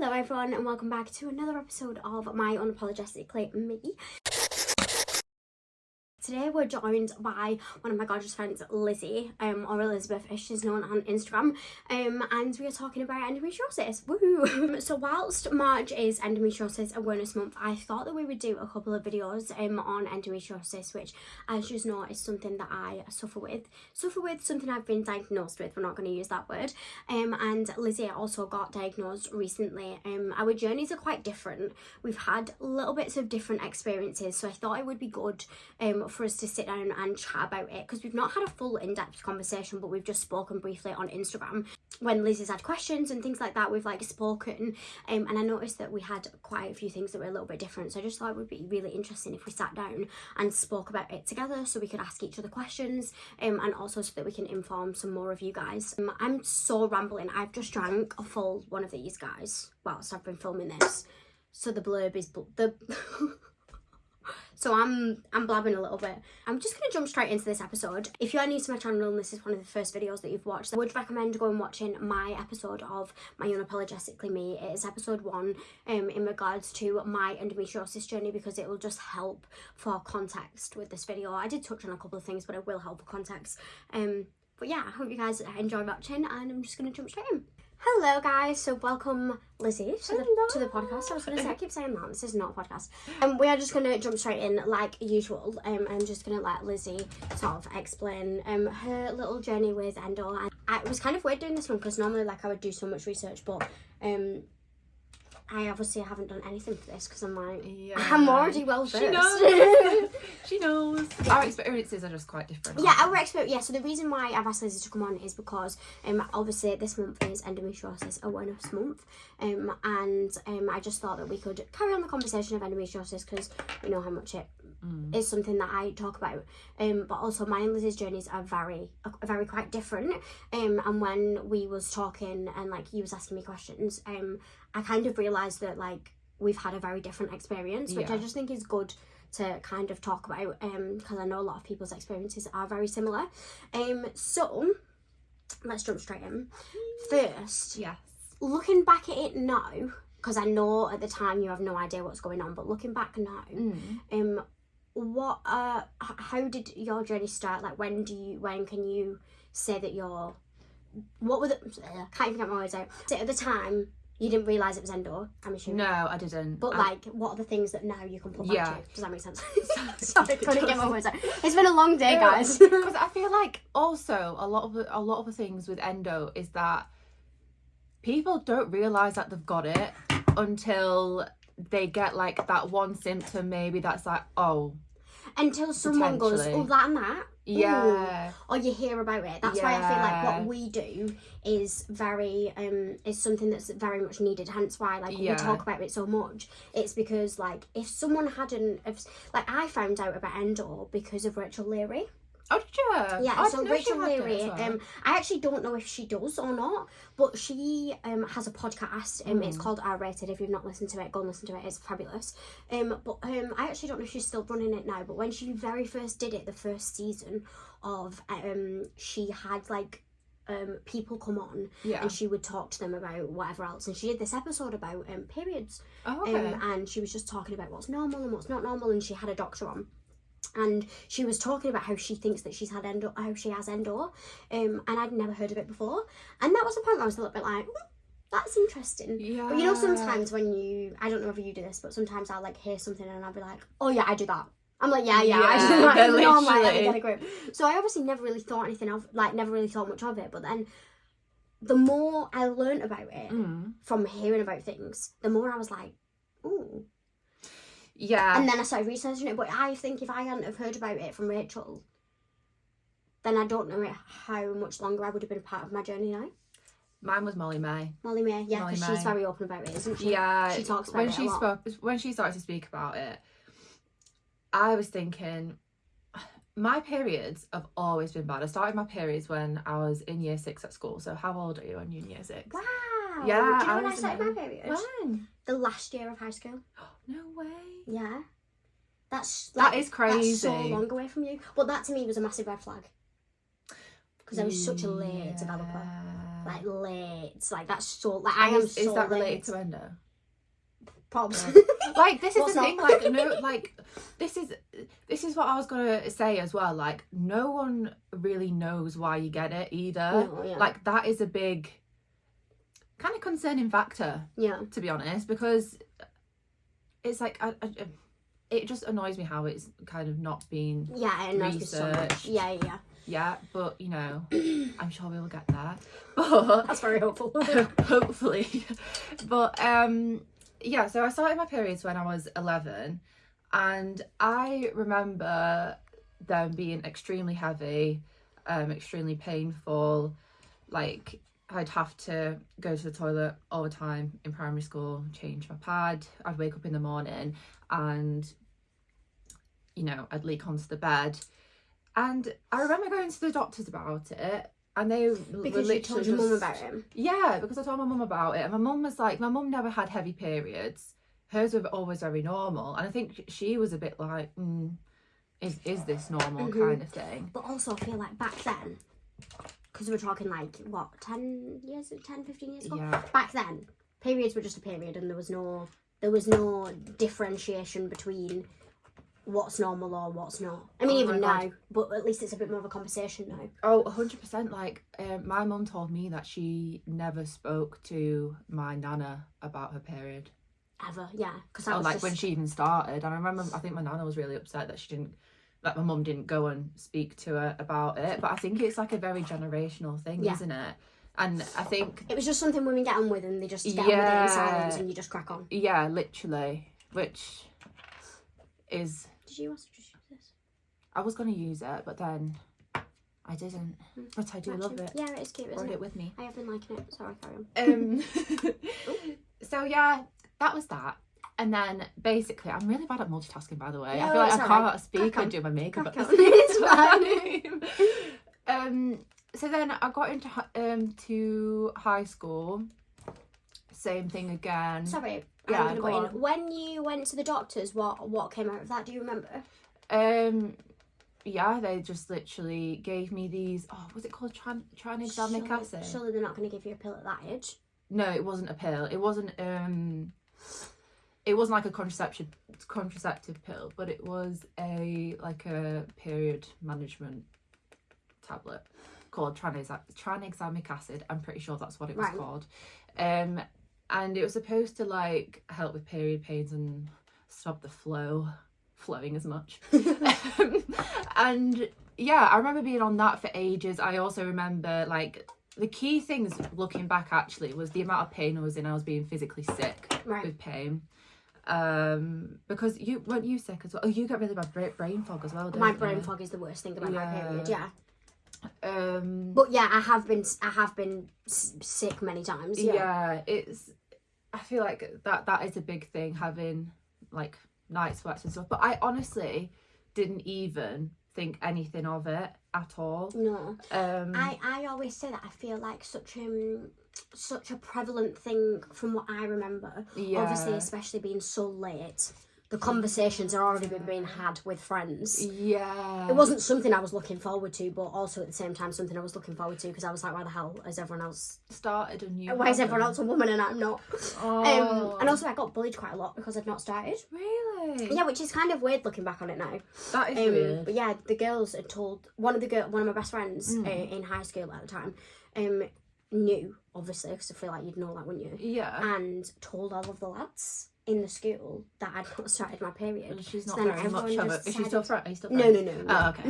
Hello everyone and welcome back to another episode of My Unapologetically Me. Today we're joined by one of my gorgeous friends, Lizzie, or Elizabeth as she's known on Instagram, and we are talking about endometriosis. Woohoo! So whilst March is Endometriosis Awareness Month, I thought that we would do a couple of videos on endometriosis, which, as you know, is something that I suffer with, something I've been diagnosed with. We're not going to use that word. And Lizzie also got diagnosed recently. Our journeys are quite different. We've had little bits of different experiences, so I thought it would be good for us to sit down and chat about it, because we've not had a full in-depth conversation, but we've just spoken briefly on Instagram when Lizzie's had questions and things like that. We've spoken, and I noticed that we had quite a few things that were a little bit different, so I just thought it would be really interesting if we sat down and spoke about it together, so we could ask each other questions, and also so that we can inform some more of you guys. I'm so rambling. I've just drank a full one of these guys whilst I've been filming this, so the blurb is so I'm blabbing a little bit. I'm just going to jump straight into this episode. If you are new to my channel and this is one of the first videos that you've watched, I would recommend going watching my episode of My Unapologetically Me. It is episode 1 in regards to my endometriosis journey, because it will just help for context with this video. I did touch on a couple of things, but it will help for context. But yeah, I hope you guys enjoy watching, and I'm just going to jump straight in. Hello guys, so welcome Lizzie to the podcast. I was going to say, I keep saying that, this is not a podcast. We are just going to jump straight in like usual. I'm just going to let Lizzie sort of explain her little journey with endo. And it was kind of weird doing this one, because normally I would do so much research, but I obviously haven't done anything for this, because I'm I'm already well versed. She knows. She knows. Yeah. Our experiences are just quite different. Yeah, our experience. Yeah, so the reason why I've asked Lizzie to come on is because obviously this month is Endometriosis Awareness Month, and I just thought that we could carry on the conversation of endometriosis, because we know how much it is something that I talk about. But also my and Lizzie's journeys are very quite different. And when we was talking and you was asking me questions, I kind of realised that we've had a very different experience, which I just think is good to kind of talk about, because I know a lot of people's experiences are very similar. So let's jump straight in. First, yes, looking back at it now, because I know at the time you have no idea what's going on, but looking back now, how did your journey start? When can you say that I can't even get my words out. So at the time, you didn't realise it was endo, I'm assuming. No, I didn't. But what are the things that now you can put back to? Does that make sense? Sorry, couldn't get my words out. It's been a long day, guys. Because I feel also a lot of the things with endo is that people don't realise that they've got it until they get that one symptom, maybe that's until someone goes, oh, that and that. Yeah. Ooh. Or you hear about it. That's why I feel what we do is very is something that's very much needed. Hence why we talk about it so much. It's because if someone hadn't I found out about endo because of Rachel Leary. Oh, did you? Yeah, so Rachel Leary, I actually don't know if she does or not, but she has a podcast, it's called R-Rated. If you've not listened to it, go and listen to it, it's fabulous. But I actually don't know if she's still running it now, but when she very first did it, the first season of, she had people come on, and she would talk to them about whatever else, and she did this episode about periods. Oh, okay. And she was just talking about what's normal and what's not normal, and she had a doctor on. And she was talking about how she thinks that she's had endo, how she has endo, and I'd never heard of it before. And that was the point where I was a little bit that's interesting. Yeah. But sometimes when I don't know if you do this, but sometimes I'll hear something and I'll be like, oh yeah, I do that. I'm like, yeah, I do that. I get a grip. So I obviously never really thought anything of, never really thought much of it. But then the more I learned about it from hearing about things, the more I was like, ooh. Yeah. And then I started researching it, but I think if I hadn't have heard about it from Rachel, then I don't know how much longer I would have been a part of my journey now. Mine was Molly May. Molly May, yeah, because she's very open about it, isn't she? Yeah. She talks about it a lot. When she started to speak about it, I was thinking, my periods have always been bad. I started my periods when I was in year 6 at school. So how old are you when you're in year 6? Wow. Yeah. Do you know when I started my period? When? The last year of high school. No way. Yeah. That is crazy. That's so long away from you. But that to me was a massive red flag. Because I was such a late developer. like late. Like that's so like I am so Is that late. related to endo? Probably. Like this is What's the thing, not? like no, like this is what I was gonna say as well. Like no one really knows why you get it either. No, yeah. Like that is a big kind of concerning factor. Yeah. To be honest, because it's like it just annoys me how it's kind of not being Yeah, it annoys me so much. researched. Yeah. Yeah, but you know, I'm sure we will get there. But That's very hopeful. hopefully. But yeah, so I started my periods when I was 11, and I remember them being extremely heavy, extremely painful. Like I'd have to go to the toilet all the time in primary school, change my pad. I'd wake up in the morning and, you know, I'd leak onto the bed. And I remember going to the doctors about it, and they Because were you literally told your mum about him. Yeah, because I told my mum about it, and my mum was like, my mum never had heavy periods. Hers were always very normal, and I think she was a bit like, is this normal kind of thing? But also, I feel like back then, because we're talking like, what, 10, 15 years ago? Yeah. Back then, periods were just a period, and there was no differentiation between what's normal or what's not. I mean, even now, but at least it's a bit more of a conversation now. Oh, 100%. Like, my mum told me that she never spoke to my nana about her period. Ever, yeah. Because when she even started. And I remember, I think my nana was really upset that she didn't, that my mum didn't go and speak to her about it. But I think it's like a very generational thing, isn't it? And I think it was just something women get on with, and they just get on with it in silence, and you just crack on. Yeah, literally. Which is... Did you also just use this? I was going to use it, but then I didn't. But I do love it. Yeah, it is cute, isn't Brought it? it with me. I have been liking it. Sorry, carry on. So yeah, that was that. And then basically, I'm really bad at multitasking, by the way. Yeah, I feel like it's I can't speak and do my makeup at the same time. So then I got into to high school. Same thing again. Sorry, Yeah, I'm go gonna on. go in. When you went to the doctors, what came out of that? Do you remember? Yeah, they just literally gave me these. Oh, was it called tranexamic acid? Surely they're not going to give you a pill at that age. No, it wasn't a pill. It wasn't. It wasn't like a contraceptive pill, but it was a period management tablet called tranexamic acid. I'm pretty sure that's what it was called. And it was supposed to like help with period pains and stop the flowing as much. And yeah, I remember being on that for ages. I also remember like the key things looking back actually was the amount of pain I was in. I was being physically sick with pain. Because weren't you sick as well? Oh, you get really bad brain fog as well, don't you? My brain fog is the worst thing about my period. Yeah. But yeah, I have been sick many times. Yeah, I feel like that is a big thing, having like night sweats and stuff. But I honestly didn't even think anything of it at all. No. I always say that I feel like such a prevalent thing from what I remember. Yeah. Obviously, especially being so late. The conversations are already being had with friends. Yeah. It wasn't something I was looking forward to, but also at the same time something I was looking forward to, because I was like, why the hell is everyone else started a new Why is everyone else a woman and I'm not? Oh. And also I got bullied quite a lot because I'd not started. Really? Yeah, which is kind of weird looking back on it now. That is weird. But yeah, the girls had told one of my best friends in high school at the time, knew, obviously, because I feel like you'd know that, wouldn't you? Yeah. And told all of the lads in the school that I'd not started my period. And she's not so very much of it. Is she still friends? Are you still No. friends? Oh, okay.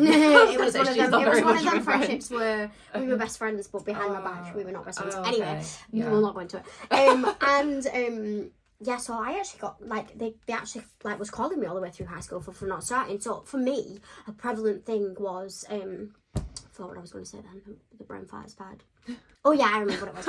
It was one of She's them. not It was very one much of them of a friend. friendships where we were best friends, but behind my back we were not best friends. Okay. Anyway, Yeah. we'll not go into it. Yeah, so I actually got like they actually like was calling me all the way through high school for not starting. So for me, a prevalent thing was I forgot what I was going to say then. The brain fart is bad. Oh yeah, I remember what it was.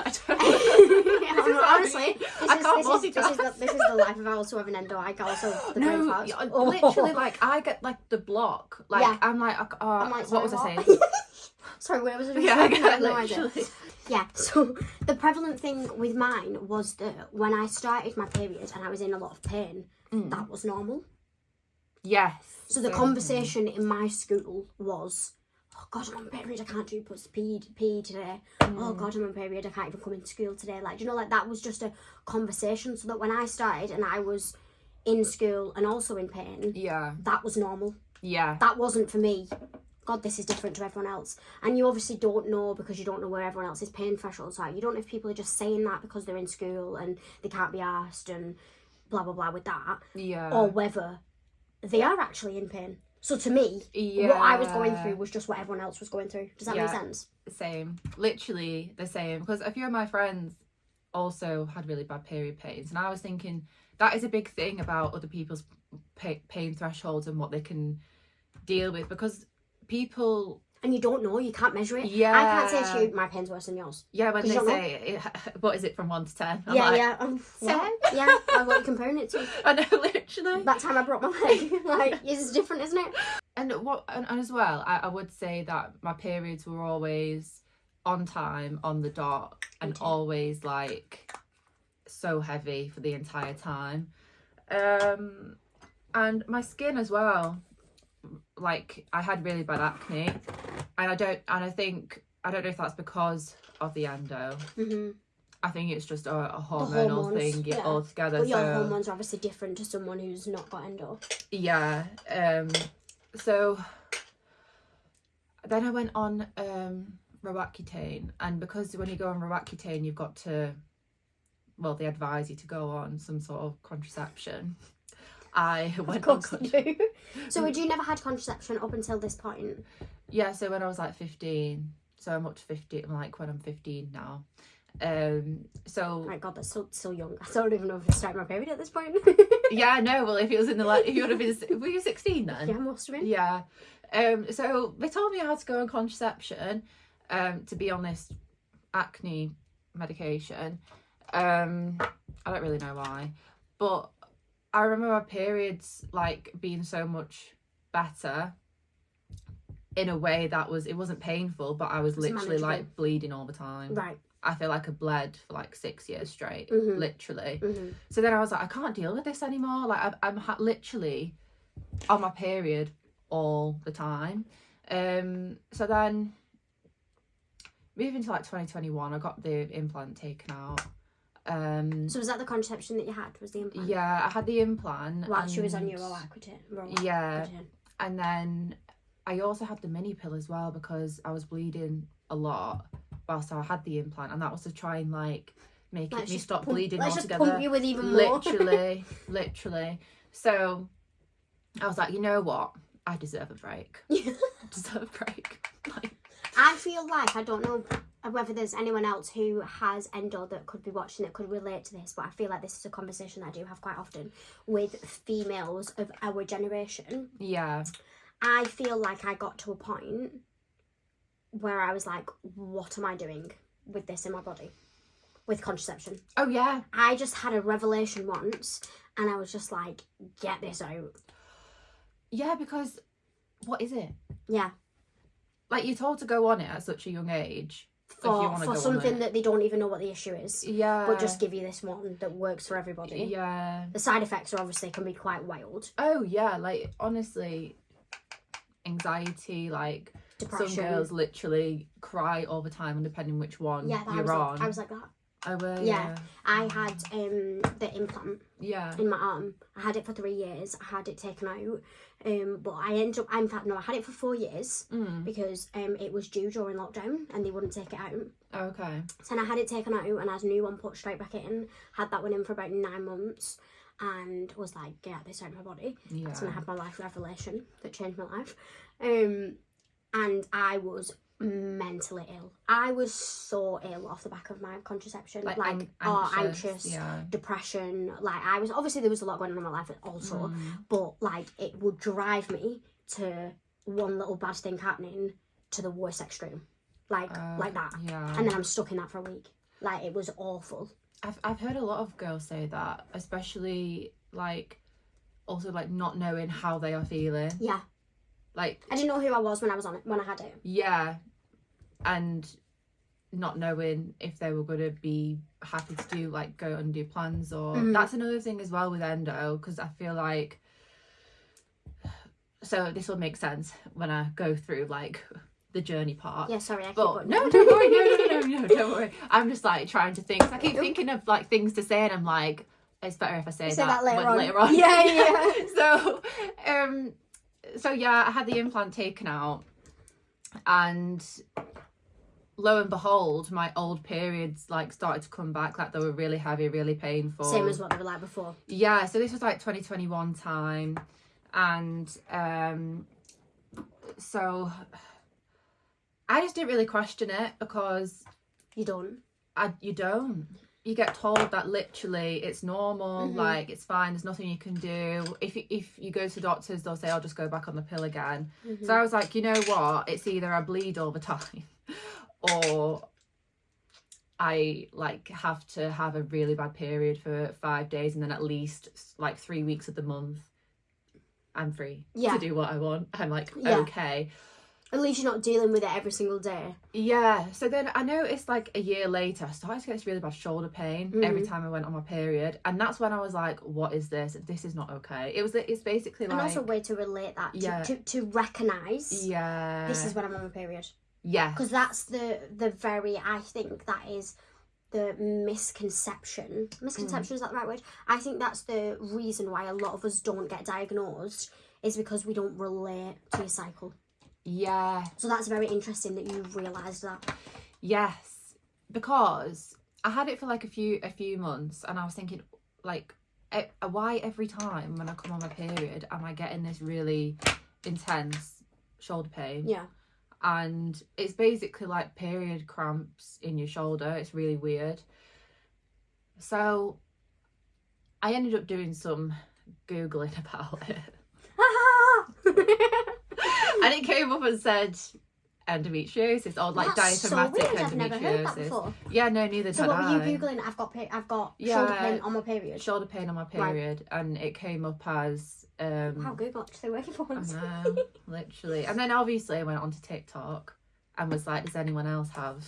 Honestly, this is the life of ours who have an endo. I got also the brain farts. Literally, like I get like the block. Like Yeah. I'm like, what was I saying? Sorry, where was it? Yeah, I have no idea. literally. Yeah, so the prevalent thing with mine was that when I started my period and I was in a lot of pain, that was normal. Yes. So the conversation in my school was, oh God, I'm on my period, I can't do PE today. Oh God, I'm on my period, I can't even come into school today. Like, do you know, like that was just a conversation, so that when I started and I was in school and also in pain, that was normal. That wasn't for me. God, this is different to everyone else. And you obviously don't know, because you don't know where everyone else's pain thresholds are. You don't know if people are just saying that because they're in school and they can't be asked and blah blah blah with that, or whether they are actually in pain. So to me, what I was going through was just what everyone else was going through. Does that make sense? Same, literally the same, because a few of my friends also had really bad period pains, and I was thinking that is a big thing about other people's pain thresholds and what they can deal with, because people... And you don't know, you can't measure it. I can't say to you, my pain's worse than yours. When they say, what is it from 1 to 10? I'm 10? Yeah, what are you comparing it to? I know, literally. That time I broke my leg. Like, it's different, isn't it? And as well, I would say that my periods were always on time, on the dot, and always like so heavy for the entire time. And my skin as well, like I had really bad acne, and I don't know if that's because of the endo. I think it's just a hormonal thing altogether. But your hormones are obviously different to someone who's not got endo. So then I went on Roaccutane, and because when you go on Roaccutane, you've got to, well, they advise you to go on some sort of contraception. I went on contraception. So had you never had contraception up until this point? Yeah, so when I was like 15, so I'm up to 50, like when I'm 15 now. So oh my God, that's so young. I don't even know if I started my period at this point. Yeah, no, well, if it was in the like, if you would have been, were you 16 then? Yeah, must have been. Yeah. So they told me I had to go on contraception, to be on this acne medication. I don't really know why, but I remember my periods like being so much better in a way that it wasn't painful, but I was literally like bleeding all the time. Right. I feel like I bled for like 6 years straight, literally. So then I was like, I can't deal with this anymore. Like I'm literally on my period all the time. So then moving to like 2021, I got the implant taken out. So was that the contraception that you had? Was the implant? Yeah, I had the implant. While she was on your Roaccutane. Yeah, and then I also had the mini pill as well, because I was bleeding a lot whilst I had the implant, and that was to try and like make me stop bleeding altogether. Let's just pump you with even more. literally. So I was like, you know what? I deserve a break. I deserve a break. Like, I feel like, I don't know whether there's anyone else who has endo that could be watching that could relate to this, but I feel like this is a conversation that I do have quite often with females of our generation. Yeah. I feel like I got to a point where I was like, what am I doing with this in my body? With contraception. Oh, yeah. I just had a revelation once, and I was just like, get this out. Yeah, because what is it? Yeah. Like, you're told to go on it at such a young age. For something that they don't even know what the issue is. Yeah. But just give you this one that works for everybody. Yeah. The side effects are obviously can be quite wild. Oh, yeah. Like, honestly, anxiety, like, depression. Some girls literally cry all the time, and depending which one you're on. I was like that. Oh, well, yeah. I had the implant in my arm. I had it for 3 years. I had it taken out. But I ended up, in fact, no, I had it for 4 years because it was due during lockdown and they wouldn't take it out. Okay. So then I had it taken out and I had a new one put straight back in. Had that one in for about 9 months and was like, get this out of my body. Yeah. That's when I had my life revelation that changed my life. And I was mentally ill. I was so ill off the back of my contraception, like anxious, depression. Like I was, obviously there was a lot going on in my life also, but like it would drive me to one little bad thing happening to the worst extreme, like that, and then I'm stuck in that for a week. Like it was awful. I've heard a lot of girls say that, especially like also like not knowing how they are feeling. Yeah. Like I didn't know who I was when I was on it, when I had it. Yeah. And not knowing if they were going to be happy to do like go and do plans or that's another thing as well with endo, because I feel like, so this will make sense when I go through like the journey part. Yeah, sorry, I keep But going. no, don't worry, no, don't worry. I'm just like trying to think. I keep thinking of like things to say, and I'm like, it's better if I say that later on. Yeah. So yeah, I had the implant taken out, and lo and behold, my old periods like started to come back. Like they were really heavy, really painful. Same as what they were like before. Yeah, so this was like 2021 time, and so I just didn't really question it because you don't. You get told that literally it's normal, like it's fine, there's nothing you can do. If you go to doctors, they'll say, I'll just go back on the pill again. So I was like, you know what, it's either I bleed all the time or I like have to have a really bad period for 5 days, and then at least like 3 weeks of the month I'm free to do what I want. I'm like, okay. At least you're not dealing with it every single day. Yeah. So then I noticed like a year later, I started to get this really bad shoulder pain every time I went on my period. And that's when I was like, what is this? This is not okay. It's basically like... And also a way to relate that, to recognise. Yeah. This is when I'm on my period. Yeah. Because that's the very, I think that is the misconception. Misconception, is that the right word? I think that's the reason why a lot of us don't get diagnosed, is because we don't relate to your cycle. Yeah. So that's very interesting that you realised that. Yes, because I had it for like a few months, and I was thinking, like, why every time when I come on my period am I getting this really intense shoulder pain? Yeah. And it's basically like period cramps in your shoulder. It's really weird. So I ended up doing some Googling about it. And it came up and said endometriosis, or like diaphragmatic endometriosis. I've never heard that before. Yeah, no, neither did I. So what were you Googling? I've got shoulder pain on my period. Shoulder pain on my period, and it came up as wow, Google actually working for once. I know, literally. And then obviously I went onto TikTok and was like, does anyone else have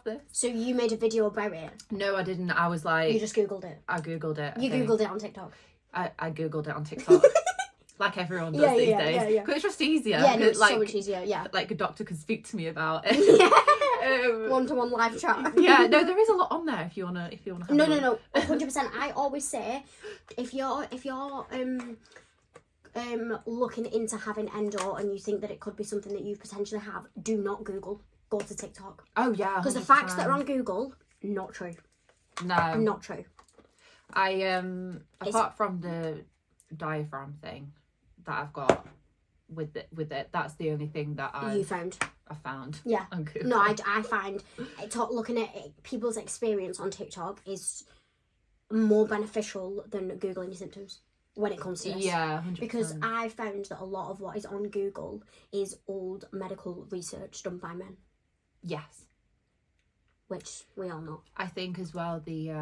this? So you made a video about it? No, I didn't. I was like, you just Googled it. I Googled it. Googled it on TikTok. I Googled it on TikTok. Like everyone does these days. Because it's just easier. Yeah, no, it's like, so much easier, yeah. Like a doctor could speak to me about it. One-to-one live chat. Yeah, no, there is a lot on there if you wanna have No, 100%. I always say, if you're looking into having endo and you think that it could be something that you potentially have, do not Google. Go to TikTok. Oh yeah. Because the facts that are on Google, not true. No. Not true. Apart from the diaphragm thing that I've got with it, that's the only thing that I found. Yeah. On Google. No, I find looking at people's experience on TikTok is more beneficial than Googling your symptoms when it comes to this. Yeah, 100%. Because I found that a lot of what is on Google is old medical research done by men. Yes. Which we all know. I think as well the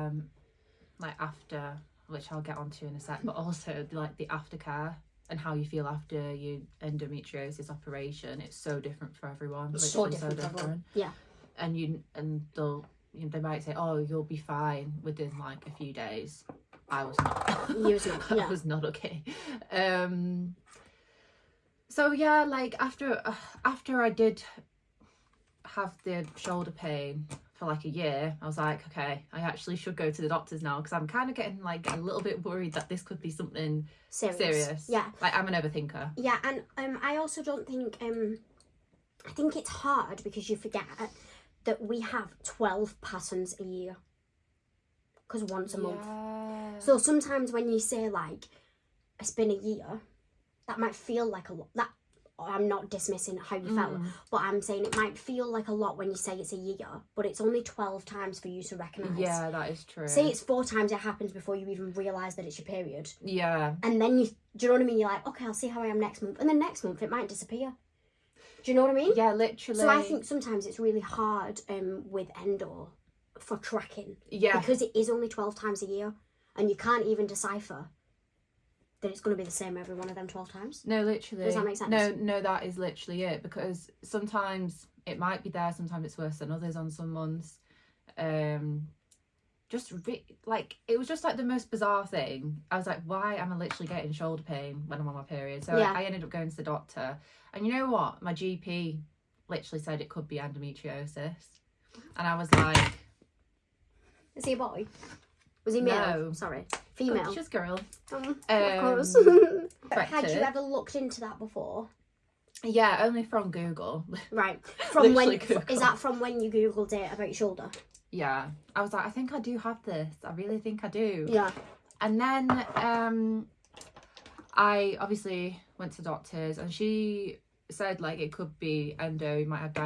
like after, which I'll get onto in a sec, but also like the aftercare and how you feel after your endometriosis operation. It's so different for everyone. It's so different for everyone. Yeah. And they might say, oh, you'll be fine within like a few days. I was not. You was not. Yeah. I was not okay. So yeah, like after I did have the shoulder pain for like a year, I was like, okay, I actually should go to the doctors now, because I'm kind of getting like a little bit worried that this could be something serious. Yeah. Like I'm an overthinker. Yeah, and I also don't think I think it's hard because you forget that we have 12 patterns a year. Because once a month. So sometimes when you say like it's been a year, that might feel like a lot. That I'm not dismissing how you felt, but I'm saying it might feel like a lot when you say it's a year, but it's only 12 times for you to recognise. Yeah, that is true. Say it's 4 times it happens before you even realise that it's your period. Yeah. And then do you know what I mean? You're like, okay, I'll see how I am next month. And then next month it might disappear. Do you know what I mean? Yeah, literally. So I think sometimes it's really hard with endo for tracking. Yeah. Because it is only 12 times a year and you can't even decipher that it's going to be the same every one of them 12 times. No, literally. Does that make sense? No, that is literally it, because sometimes it might be there, sometimes it's worse than others on some months. just like, it was just like the most bizarre thing. I was like, why am I literally getting shoulder pain when I'm on my period? So I ended up going to the doctor, and you know what, my GP literally said it could be endometriosis, and I was like, is he a boy? Was he male? No. Sorry, female. Gorgeous girl. Of course. Had you ever looked into that before? Yeah, only from Google. Right. From when Google. Is that from when you googled it about your shoulder? Yeah, I was like, I think I do have this. I really think I do. Yeah. And then I obviously went to the doctors, and she said like it could be endo. You might have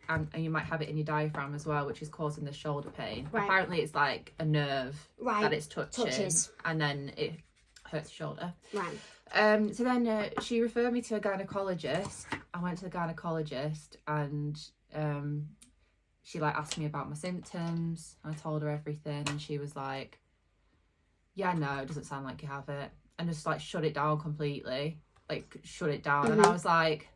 and you might have it in your diaphragm as well, which is causing the shoulder pain. Right. Apparently, it's like a nerve that it's touching, and then it hurts your shoulder. Right. So then she referred me to a gynecologist. I went to the gynecologist, and she like asked me about my symptoms. I told her everything, and she was like, yeah, no, it doesn't sound like you have it, and just like shut it down completely, like shut it down. And I was like,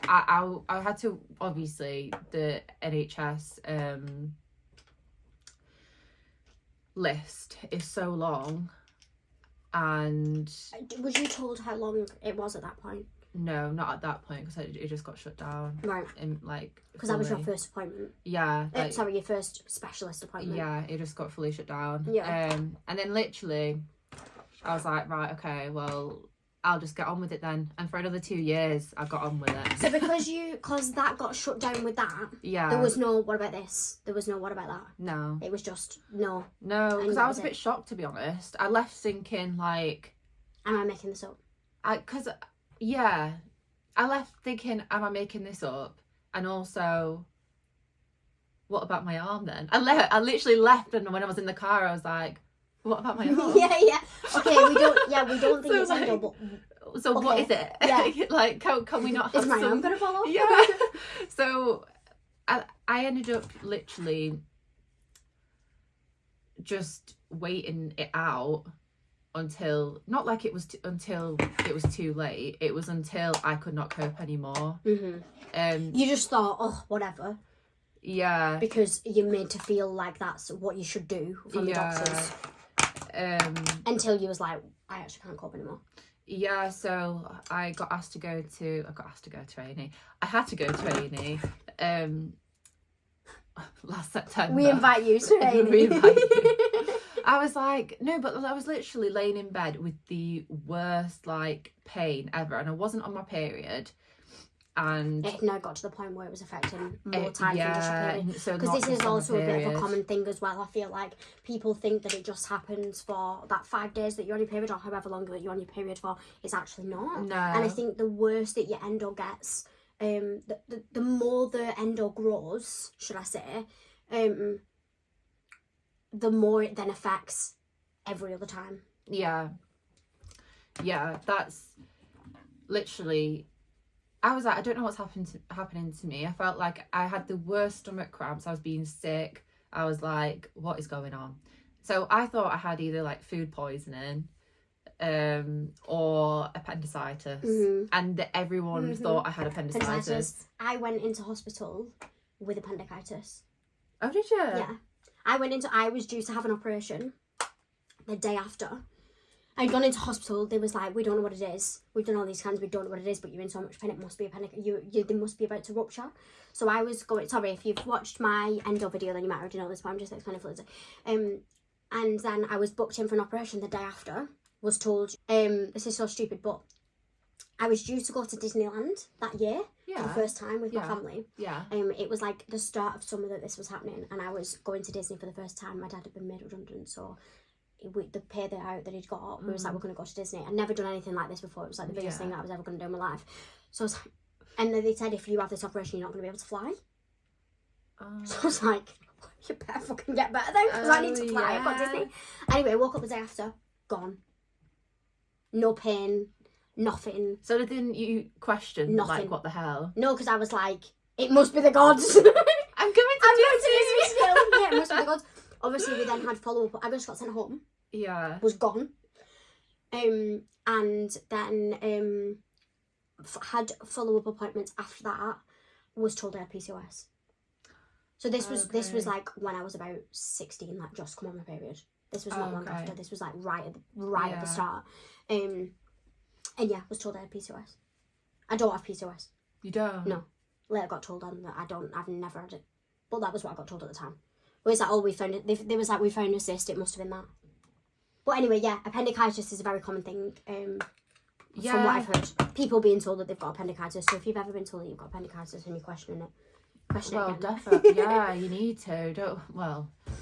I had to, obviously the NHS list is so long, and was you told how long it was at that point? No, not at that point, because it just got shut down. Right. In like, because that was your first appointment. Yeah. Like, sorry, your first specialist appointment. Yeah, it just got fully shut down. Yeah. And then literally, I was like, right, okay, well, I'll just get on with it then. And for another 2 years, I got on with it. So because that got shut down with that, yeah, there was no what about this? There was no what about that? No. It was just no. No, because I was a bit shocked, to be honest. I left thinking like, am I making this up? Yeah, I left thinking, am I making this up? And also, what about my arm then? I literally left, and when I was in the car, I was like, what about my arm? yeah. Okay, we don't think So it's like, endo, but so okay. What is it? Yeah. Like, can we not have is my arm gonna fall off? Yeah. So I ended up literally just waiting it out until, not like it was until it was too late. It was until I could not cope anymore. You just thought, oh, whatever. Yeah. Because you're made to feel like that's what you should do from the doctors. Until you was like, I actually can't cope anymore. Yeah, so I got asked to go to A&E. I had to go to A&E last September. We invite you to A&E. We invite you. I was like, no, but I was literally laying in bed with the worst like pain ever, and I wasn't on my period, and it now got to the point where it was affecting more time than just your period. So because this is also a bit of a common thing as well. I feel like people think that it just happens for that 5 days that you're on your period, or however long that you're on your period for. It's actually not. No. And I think the worse that your endo gets, the more the endo grows, should I say, the more it then affects every other time. Yeah, that's literally, I was like, I don't know what's happening to me. I felt like I had the worst stomach cramps. I was being sick. I was like, what is going on? So I thought I had either like food poisoning or appendicitis, and everyone thought I had appendicitis. I went into hospital with appendicitis. Oh, did you? Yeah. I was due to have an operation the day after. I'd gone into hospital. They was like, we don't know what it is. We've done all these scans. We don't know what it is, but you're in so much pain. It must be they must be about to rupture. So I was going, sorry, if you've watched my endo video, then you might already know this, but I'm just explaining for Lizzie. And then I was booked in for an operation the day after. Was told, this is so stupid, but I was due to go to Disneyland that year for the first time with my family. Yeah. It was like the start of summer that this was happening, and I was going to Disney for the first time. My dad had been made redundant, so the pay that he'd got, we was like, we're going to go to Disney. I'd never done anything like this before. It was like the biggest thing that I was ever going to do in my life. So I was like, and then they said, if you have this operation, you're not going to be able to fly. So I was like, you better fucking get better then, because I need to fly. I've got Disney. Anyway, I woke up the day after, gone. No pain, nothing. So didn't you question, like, what the hell? No, because I was like, it must be the gods. I'm going to Disney still. Yeah, it must be the gods. Obviously, we then had follow-up. I just got sent home. Yeah. Was gone. And then had follow-up appointments after that. Was told I had PCOS. So this was like when I was about 16, like just come on my period. This was not long after. This was like right at the start. And yeah, was told I had PCOS. I don't have PCOS. You don't? No. Later got told on that I've never had it. But that was what I got told at the time. But it's like, oh, we found it. There was like, we found a cyst. It must have been that. But anyway, yeah, appendicitis is a very common thing. From what I've heard, people being told that they've got appendicitis. So if you've ever been told that you've got appendicitis and you're questioning it, well, definitely, yeah, you need to.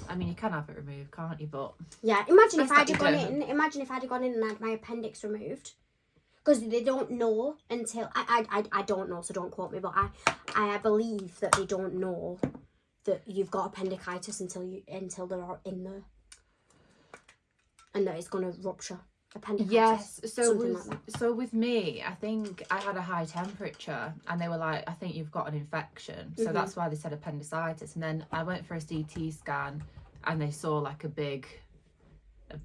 I mean, you can have it removed, can't you? But yeah, imagine if I'd have gone in. Imagine if I'd have gone in and had my appendix removed, because they don't know until I don't know, so don't quote me, but I believe that they don't know that you've got appendicitis until they're in there, and that it's gonna rupture. Appendicitis. Yes, so with me, I think I had a high temperature and they were like, I think you've got an infection. So that's why they said appendicitis. And then I went for a CT scan and they saw like a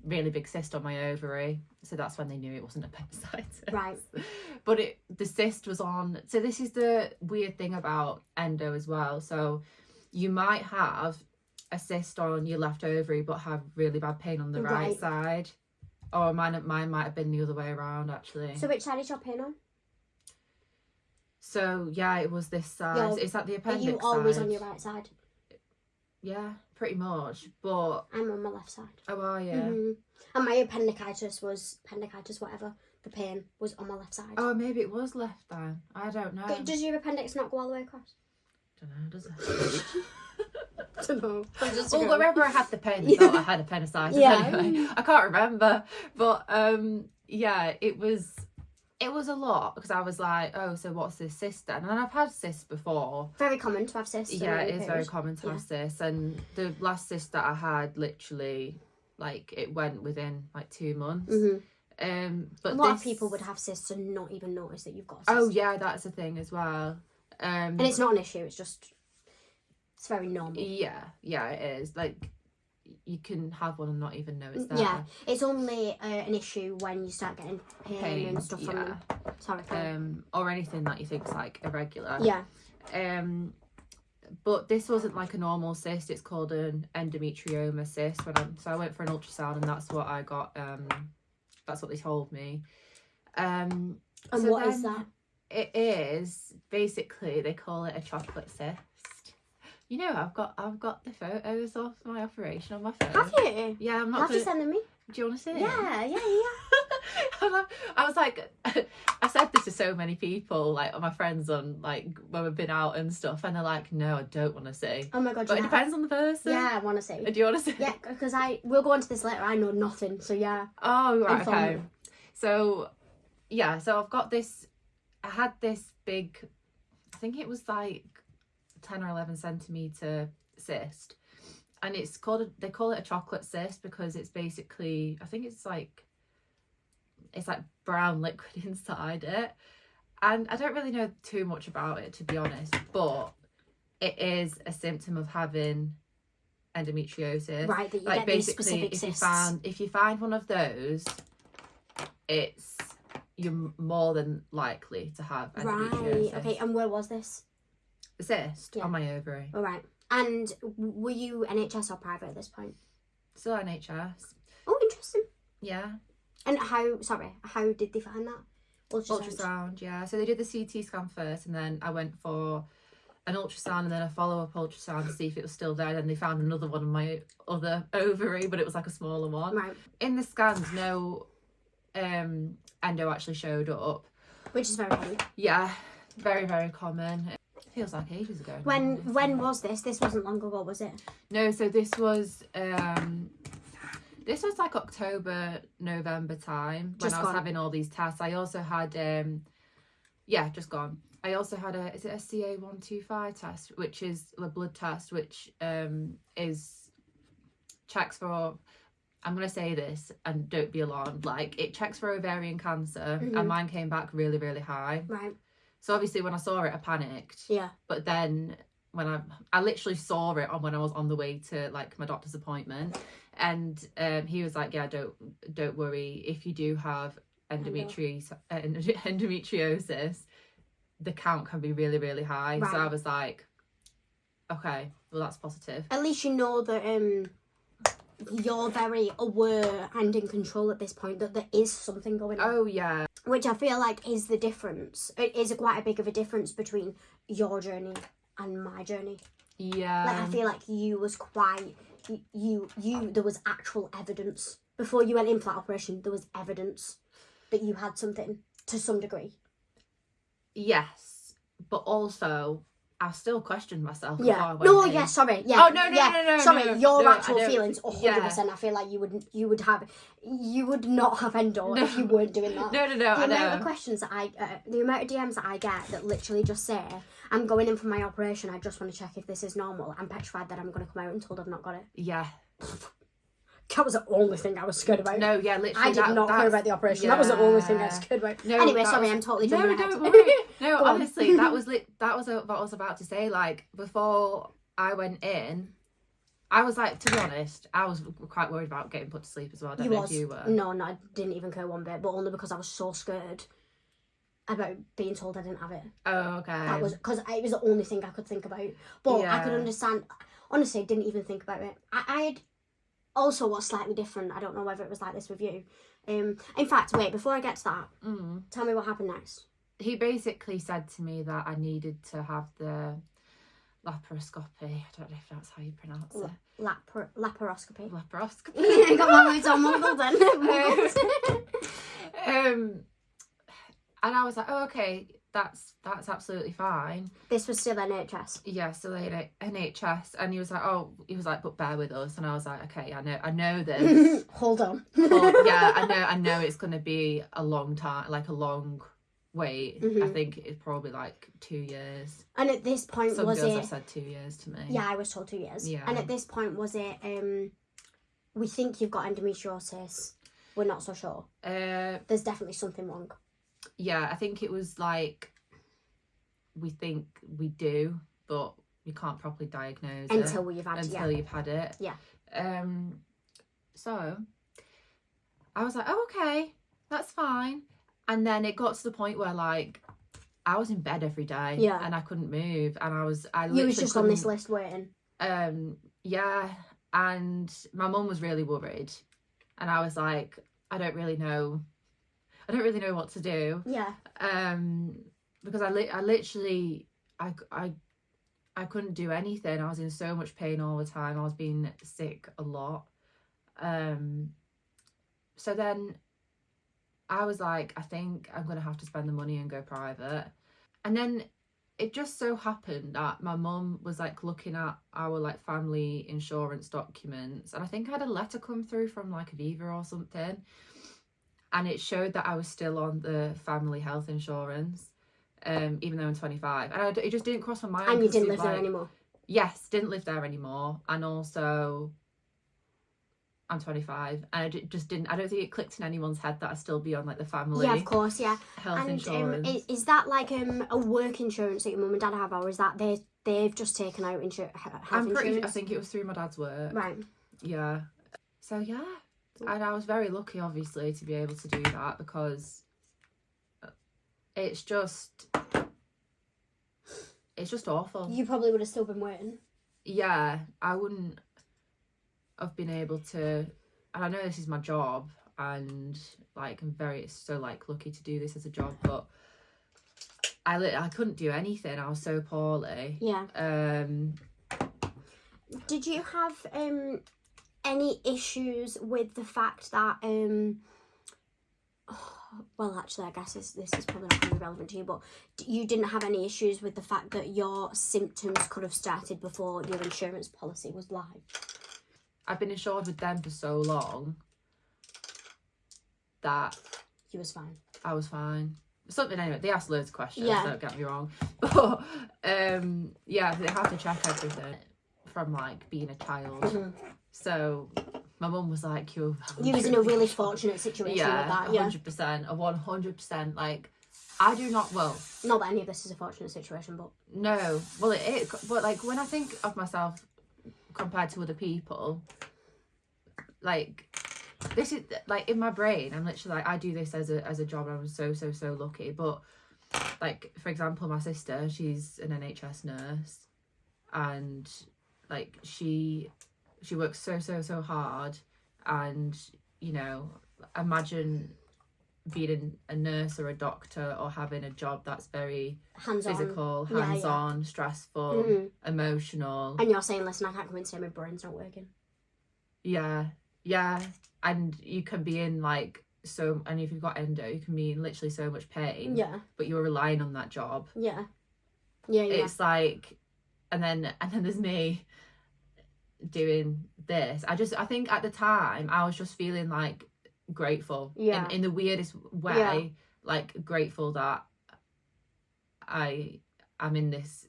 really big cyst on my ovary. So that's when they knew it wasn't appendicitis. Right. But the cyst was on. So this is the weird thing about endo as well. So you might have a cyst on your left ovary but have really bad pain on the right side. Or mine might have been the other way around, actually. So which side is your pain on? So, yeah, it was this side. It's at the appendix side. Are you always on your right side? Yeah, pretty much. But I'm on my left side. Oh, are you? And my appendicitis, whatever, the pain was on my left side. Oh, maybe it was left then. I don't know. Does your appendix not go all the way across? Don't know, does it? Don't know. Well, wherever I had the pain, I thought I had appendicitis anyway. I can't remember. But, yeah, it was a lot because I was like, oh, so what's this cyst then? And I've had cysts before. Very common to have cysts. Yeah, it is very common to have cysts. And the last cyst that I had, literally, like, it went within, like, 2 months. But a lot of people would have cysts and not even notice that you've got a cyst. Oh, yeah, that's the thing as well. And it's not an issue, it's very normal. Yeah, it is. Like, you can have one and not even know it's there. Yeah, it's only an issue when you start getting pain and stuff from them. Sorry. Or anything that you think's like irregular. Yeah. But this wasn't like a normal cyst. It's called an endometrioma cyst. So I went for an ultrasound and that's what I got. That's what they told me. And so what is that? It is basically, they call it a chocolate cyst. You know, I've got the photos of my operation on my phone. Have you? Yeah, I'm not. Have you send them me? Do you want to see it? Yeah. I was like, I said this to so many people, like my friends on like when we've been out and stuff, and they're like, no, I don't want to see. Oh my god! But it depends on the person. Yeah, I want to see. Do you want to see? Yeah, because we'll go on to this later. I know nothing, so yeah. Oh right, okay. So yeah, so I've got this. I had this big, I think it was like 10 or 11 centimetre cyst, and they call it a chocolate cyst because it's basically, I think it's like brown liquid inside it, and I don't really know too much about it, to be honest, but it is a symptom of having endometriosis. Right, that you like get basically these specific cysts. if you find one of those, you're more than likely to have endometriosis. Right, okay, and where was this? The cyst on my ovary. All right. And were you NHS or private at this point? Still NHS. Oh, interesting. Yeah. And how did they find that? Ultrasound, yeah. So they did the CT scan first, and then I went for an ultrasound and then a follow-up ultrasound to see if it was still there. Then they found another one on my other ovary, but it was like a smaller one. Right. In the scans, no endo actually showed up. Which is very common. Yeah, very, very common. Feels like ages ago. When was this? This wasn't long ago, was it? No, so this was like October, November time when I was having all these tests. I also had just gone. I also had a CA125 test, which is a blood test, which checks for, I'm going to say this and don't be alarmed, like it checks for ovarian cancer, and mine came back really, really high. Right. So obviously when I saw it, I panicked. Yeah. But then when I literally saw it when I was on the way to like my doctor's appointment, and he was like, yeah, don't worry, if you do have endometriosis, the count can be really, really high. Right. So I was like, okay, well, that's positive. At least you know that you're very aware and in control at this point, that there is something going on. Oh, yeah. Which I feel like is the difference. It is quite a big of a difference between your journey and my journey. Yeah. Like, I feel like you was quite... there was actual evidence. Before you went in for that operation, there was evidence that you had something, to some degree. Yes. But also... I still questioned myself. Yeah. Before I went in. Yeah. Sorry. Yeah. Oh no. Sorry, no, your no, actual feelings. 100%. Yeah. I feel like you would not have endo if you weren't doing that. No. The amount of questions that the amount of DMs that I get that literally just say, "I'm going in for my operation. I just want to check if this is normal. I'm petrified that I'm going to come out and told I've not got it." Yeah. That was the only thing I was scared about. No, yeah, literally. I did not care about the operation. Yeah. That was the only thing I was scared about. No, anyway, sorry, I'm totally jumping ahead. Don't worry. No, honestly, that was what I was about to say. Like, before I went in, I was like, to be honest, I was quite worried about getting put to sleep as well. I don't know if you were. No, I didn't even care one bit, but only because I was so scared about being told I didn't have it. Oh, okay. That was because it was the only thing I could think about. But I could understand. Honestly, I didn't even think about it. I had also what's slightly different. I don't know whether it was like this with you. In fact, wait, before I get to that, tell me what happened next. He basically said to me that I needed to have the laparoscopy. I don't know if that's how you pronounce it. Laparoscopy. Laparoscopy. I got my words all mumbled then. And I was like, oh, okay, that's absolutely fine. This was still NHS. Yeah, still NHS. And he was like, but bear with us. And I was like, okay, I know this. Hold on. Yeah, I know it's gonna be a long time, like a long wait. I think it's probably like 2 years. And at this point, some girls have said 2 years to me. Yeah, I was told 2 years. Yeah. And at this point, was it we think you've got endometriosis, we're not so sure. There's definitely something wrong. Yeah, I think it was like, we think we do, but we can't properly diagnose until it. You've had it. Yeah. So I was like, oh, okay, that's fine. And then it got to the point where, like, I was in bed every day. Yeah. And I couldn't move. And I literally you was just on this list waiting. Yeah. And my mum was really worried. And I was like, I don't really know what to do. Yeah. Because I literally couldn't do anything. I was in so much pain all the time. I was being sick a lot. So then I was like, I think I'm going to have to spend the money and go private. And then it just so happened that my mum was like looking at our like family insurance documents. And I think I had a letter come through from like Vieve or something. And it showed that I was still on the family health insurance, even though I'm 25. And it just didn't cross my mind. And you didn't live there anymore? Yes, didn't live there anymore. And also, I'm 25. And I just didn't, I don't think it clicked in anyone's head that I'd still be on like the family Yeah, of course, yeah. health insurance. Is that like a work insurance that your mum and dad have, or is that they've just taken out health insurance? I think it was through my dad's work. Right. Yeah. So, yeah. And I was very lucky, obviously, to be able to do that, because it's just awful. You probably would have still been waiting. Yeah, I wouldn't have been able to, and I know this is my job, and like I'm very lucky to do this as a job, but I couldn't do anything. I was so poorly. Yeah. Did you have any issues with the fact that well, actually, I guess this is probably not going to be relevant to you, but you didn't have any issues with the fact that your symptoms could have started before your insurance policy was live? I've been insured with them for so long that you was fine. I was fine. Something anyway. They asked loads of questions. Yeah. Don't get me wrong, but yeah, they have to check everything from like being a child. Mm-hmm. So my mum was like, you was in a really fortunate situation with that. Yeah, 100%, 100%. Like, I do not, well, not that any of this is a fortunate situation, but no, well it is. But like when I think of myself compared to other people, like this is like in my brain, I'm literally like, I do this as a job, and I'm so lucky. But like, for example, my sister, she's an NHS nurse, and like she works so hard, and you know, imagine being a nurse or a doctor or having a job that's very physical, hands-on, stressful, emotional. And you're saying, listen, I can't come in today, my brain's not working. Yeah, and you can be in like and if you've got endo, you can be in literally so much pain. Yeah. But you're relying on that job. Yeah. It's like, and then there's me doing this. I think at the time I was just feeling like grateful in the weirdest way, like grateful that I'm in this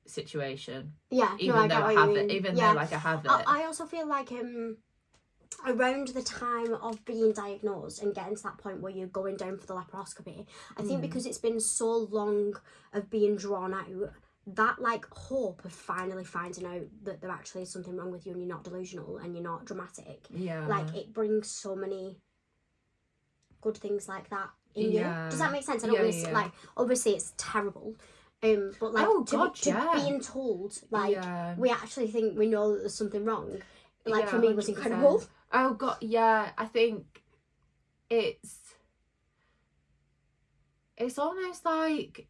situation, even though I have it. I also feel like around the time of being diagnosed and getting to that point where you're going down for the laparoscopy, I think because it's been so long of being drawn out, that like hope of finally finding out that there actually is something wrong with you and you're not delusional and you're not dramatic, like it brings so many good things like that in you. Does that make sense? I don't want to like, obviously it's terrible, but like being told like we actually think we know that there's something wrong, like for me 100%. Was incredible. Oh god, yeah. I think it's almost like,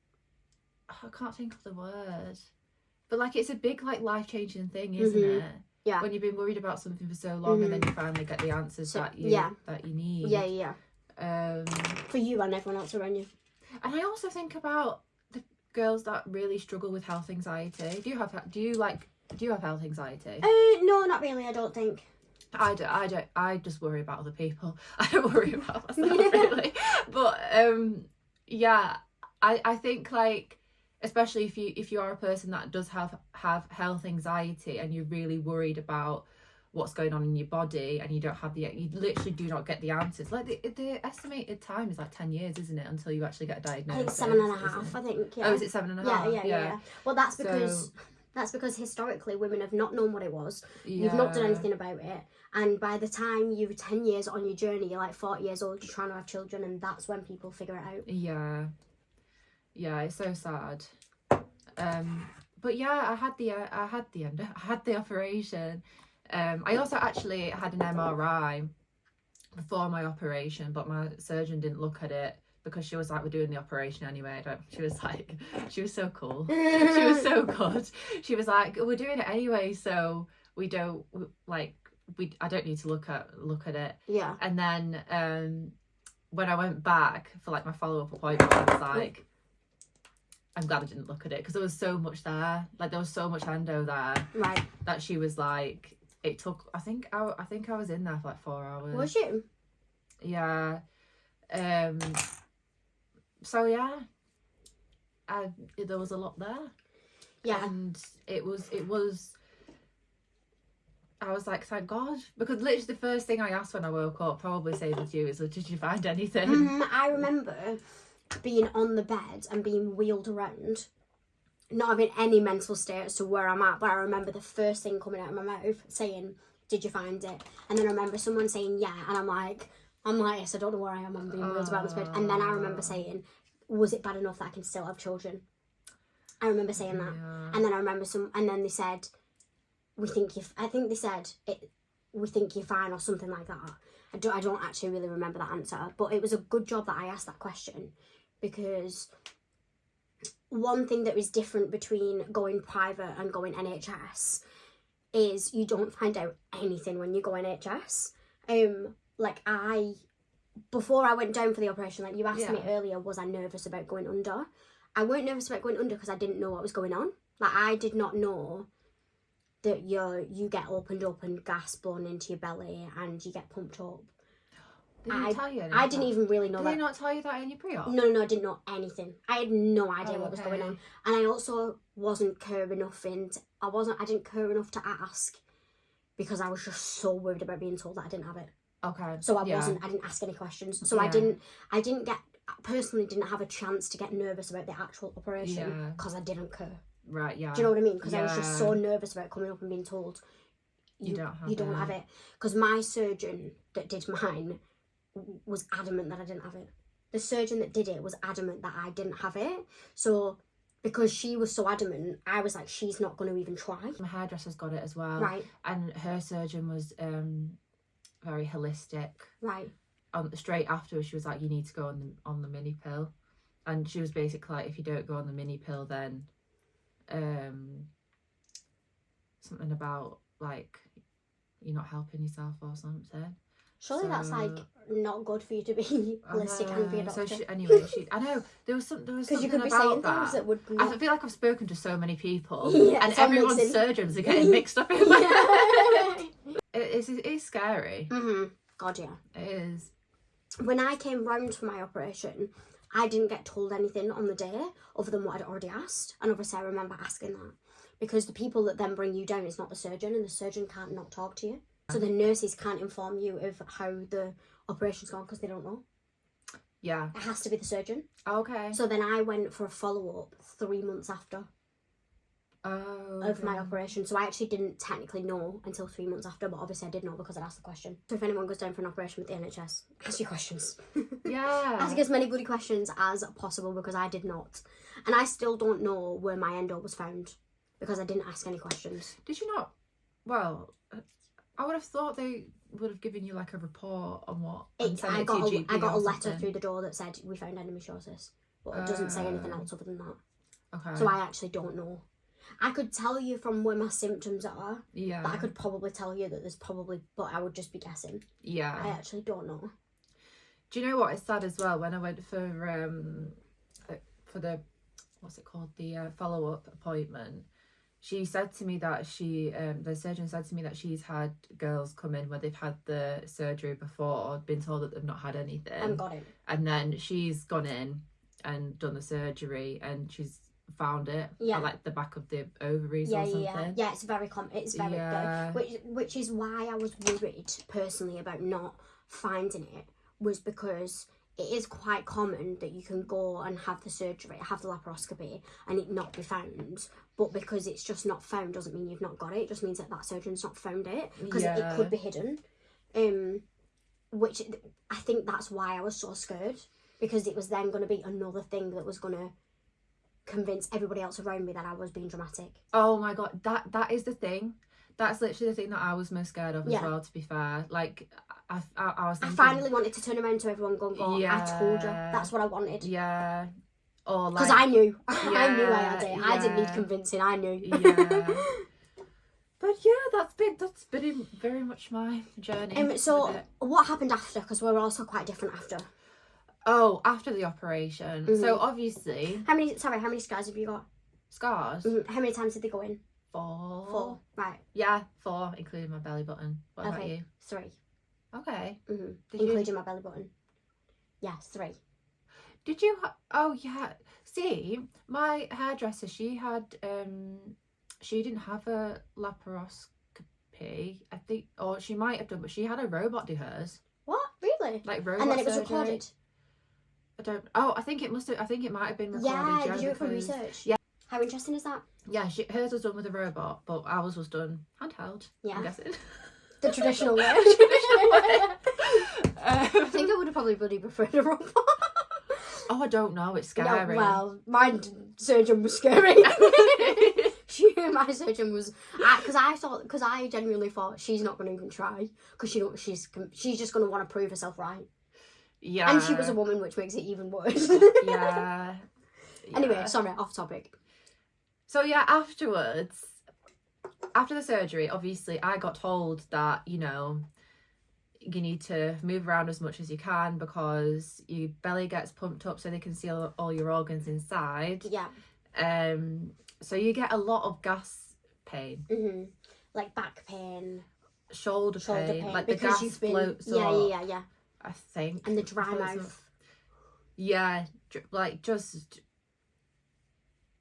I can't think of the word, but like it's a big like life-changing thing, isn't it? Yeah. When you've been worried about something for so long and then you finally get the answers that you need. For you and everyone else around you. And I also think about the girls that really struggle with health anxiety. Do you have health anxiety? No, not really, I don't think. I don't. I just worry about other people. I don't worry about myself really. But I think like, especially if you are a person that does have health anxiety and you're really worried about what's going on in your body and you literally do not get the answers. Like the estimated time is like 10 years, isn't it, until you actually get a diagnosis? I think 7.5. I think. Yeah. Oh, is it 7.5? Yeah. Well, that's because historically women have not known what it was. You've not done anything about it, and by the time you're 10 years on your journey, you're like 40 years old, you're trying to have children, and that's when people figure it out. Yeah, it's so sad. But yeah, I had the operation. I also actually had an MRI before my operation, but my surgeon didn't look at it because she was like, we're doing the operation anyway. She was so cool. She was so good. She was like, we're doing it anyway, so I don't need to look at it. Yeah. And then when I went back for like my follow-up appointment, I was like, I'm glad I didn't look at it because there was so much there. Like there was so much endo there. Right. That she was like, it took, I think I was in there for like 4 hours. Was you? Yeah. So yeah, there was a lot there. Yeah. And it was, I was like, thank God. Because literally the first thing I asked when I woke up, probably same with you, is like, did you find anything? I remember being on the bed and being wheeled around, not having any mental state as to where I'm at, but I remember the first thing coming out of my mouth saying, did you find it? And then I remember someone saying yeah, and I'm like, yes, I don't know where I am, I'm being wheeled around this bed. And then I remember saying, was it bad enough that I can still have children? I remember saying that. And then I remember and then they said, we think you're fine or something like that. I don't actually really remember that answer, but it was a good job that I asked that question, because one thing that is different between going private and going NHS is you don't find out anything when you go NHS. Before I went down for the operation, like you asked me earlier, was I nervous about going under? I weren't nervous about going under because I didn't know what was going on. Like I did not know that you get opened up and gas blown into your belly and you get pumped up. I didn't even really know that. Did they not tell you that in your pre-op? No, I didn't know anything. I had no idea what was going on. And I also wasn't clear enough I didn't care enough to ask because I was just so worried about being told that I didn't have it. Okay. So I didn't ask any questions. So I didn't have a chance to get nervous about the actual operation because I didn't care. Right, yeah. Do you know what I mean? Because I was just so nervous about coming up and being told you don't have it. Because my surgeon that did mine was adamant that I didn't have it. The surgeon that did it was adamant that I didn't have it. So because she was so adamant, I was like, she's not going to even try. My hairdresser's got it as well. Right. And her surgeon was very holistic. Right. Straight afterwards, she was like, you need to go on the mini pill. And she was basically like, if you don't go on the mini pill, then something about like you're not helping yourself or something. Surely that's like not good for you to be holistic and be a doctor. So I know there was something you could be about saying that. things that would I feel like I've spoken to so many people, Yeah, and it's all everyone's mixing. surgeons are getting mixed up in my head. It is scary. God, yeah. It is. When I came round for my operation, I didn't get told anything on the day other than what I'd already asked. And obviously I remember asking that. Because the people that then bring you down is not the surgeon, and the surgeon can't not talk to you. So the nurses can't inform you of how the operation's gone because they don't know. Yeah. It has to be the surgeon. Okay. So then I went for a follow-up 3 months after of my operation. So I actually didn't technically know until 3 months after, but obviously I did know because I'd asked the question. So if anyone goes down for an operation with the NHS, ask your questions. Yeah. Ask as many bloody questions as possible because I did not. And I still don't know where my endo was found because I didn't ask any questions. Did you not? Well, I would have thought they would have given you like a report on what. I got a letter through the door that said we found endometriosis, but it doesn't say anything else other than that. Okay. So I actually don't know. I could tell you from where my symptoms are. Yeah. But I could probably tell you that there's probably, but I would just be guessing. Yeah. I actually don't know. Do you know what? It's sad as well. When I went for the what's it called, the follow-up appointment, she said to me that the surgeon said to me that she's had girls come in where they've had the surgery before, been told that they've not had anything. And got it. And then she's gone in and done the surgery and she's found it at like the back of the ovaries or something. Yeah, it's very common. It's very good. Which is why I was worried personally about not finding it, was because it is quite common that you can go and have the surgery, have the laparoscopy, and it not be found. But because it's just not found doesn't mean you've not got it. It just means that surgeon's not found it because it could be hidden. Which I think that's why I was so scared, because it was then going to be another thing that was going to convince everybody else around me that I was being dramatic. Oh my god, that is the thing. That's literally the thing that I was most scared of as well, to be fair. Like, I was thinking, I finally wanted to turn around to everyone and go, I told you. That's what I wanted. Yeah. Or like... Because I knew. I knew I had it. I didn't need convincing. I knew. Yeah. But yeah, that's been very much my journey. So what happened after? Because we're also quite different after. Oh, after the operation. So obviously... How many scars have you got? Scars? How many times did they go in? 4. 4, right. Yeah, 4, including my belly button. What about you? 3. Okay. Including my belly button. Yeah, 3. Did you... Oh, yeah. See, my hairdresser, she had... she didn't have a laparoscopy, I think, or she might have done, but she had a robot do hers. What? Really? Like robot And then it was surgery. recorded? I think it might have been recorded. Yeah, you do it for research. Yeah. How interesting is that? Yeah, hers was done with a robot, but ours was done handheld. Yeah. I'm guessing. The traditional way. I think I would have probably bloody preferred a robot. Oh, I don't know. It's scary. No, well, my surgeon was scary. My surgeon was, because I genuinely thought she's not going to even try, because she's just going to want to prove herself right. Yeah. And she was a woman, which makes it even worse. Yeah. Anyway, sorry, off topic. So yeah, afterwards, after the surgery, obviously I got told that, you know, you need to move around as much as you can because your belly gets pumped up so they can see all your organs inside. Yeah. So you get a lot of gas pain. Like back pain. Shoulder pain. Like because the gas floats up. Yeah. I think. And the dry mouth. Yeah. Like just...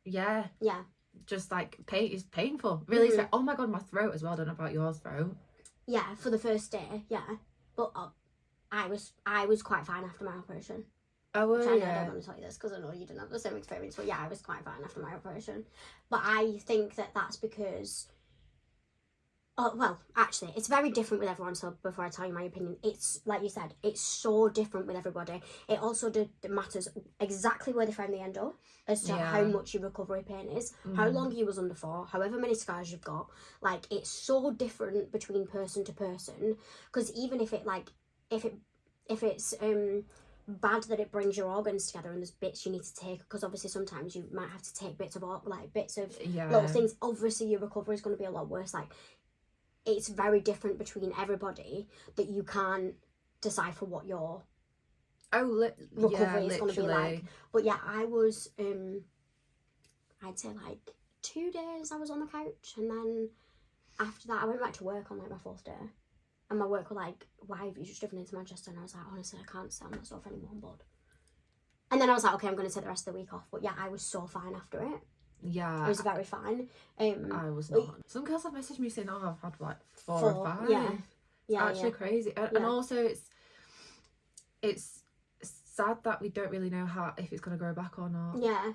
Yeah. Yeah. Just like pain is painful. Really. Oh my god, my throat as well. I don't know about your throat. Yeah, for the first day, yeah. But I was quite fine after my operation. Oh, well, I know I don't want to tell you this because I know you didn't have the same experience. But yeah, I was quite fine after my operation. But I think that that's because Oh, well, actually, it's very different with everyone, so before I tell you my opinion, it's, like you said, it's so different with everybody. It also matters exactly where they found the endo, as to how much your recovery pain is, how long you was under for, however many scars you've got. Like, it's so different between person to person, because even if it, like, if it's bad that it brings your organs together and there's bits you need to take, because obviously sometimes you might have to take bits of little things, obviously your recovery is going to be a lot worse. Like, it's very different between everybody that you can't decipher what your recovery is going to be like. But yeah, I was I'd say like 2 days I was on the couch, and then after that I went back to work on like my 4th day, and my work were like, why have you just driven into Manchester? And I was like, honestly, I can't sit on that sofa anymore, I'm bored. And then I was like, okay, I'm going to take the rest of the week off. But yeah, I was so fine after it. Yeah, I was very fine. I was not. Some girls have messaged me saying, "Oh, I've had like 4 or 5." Yeah, it's actually crazy. And also, it's sad that we don't really know if it's going to grow back or not. Yeah.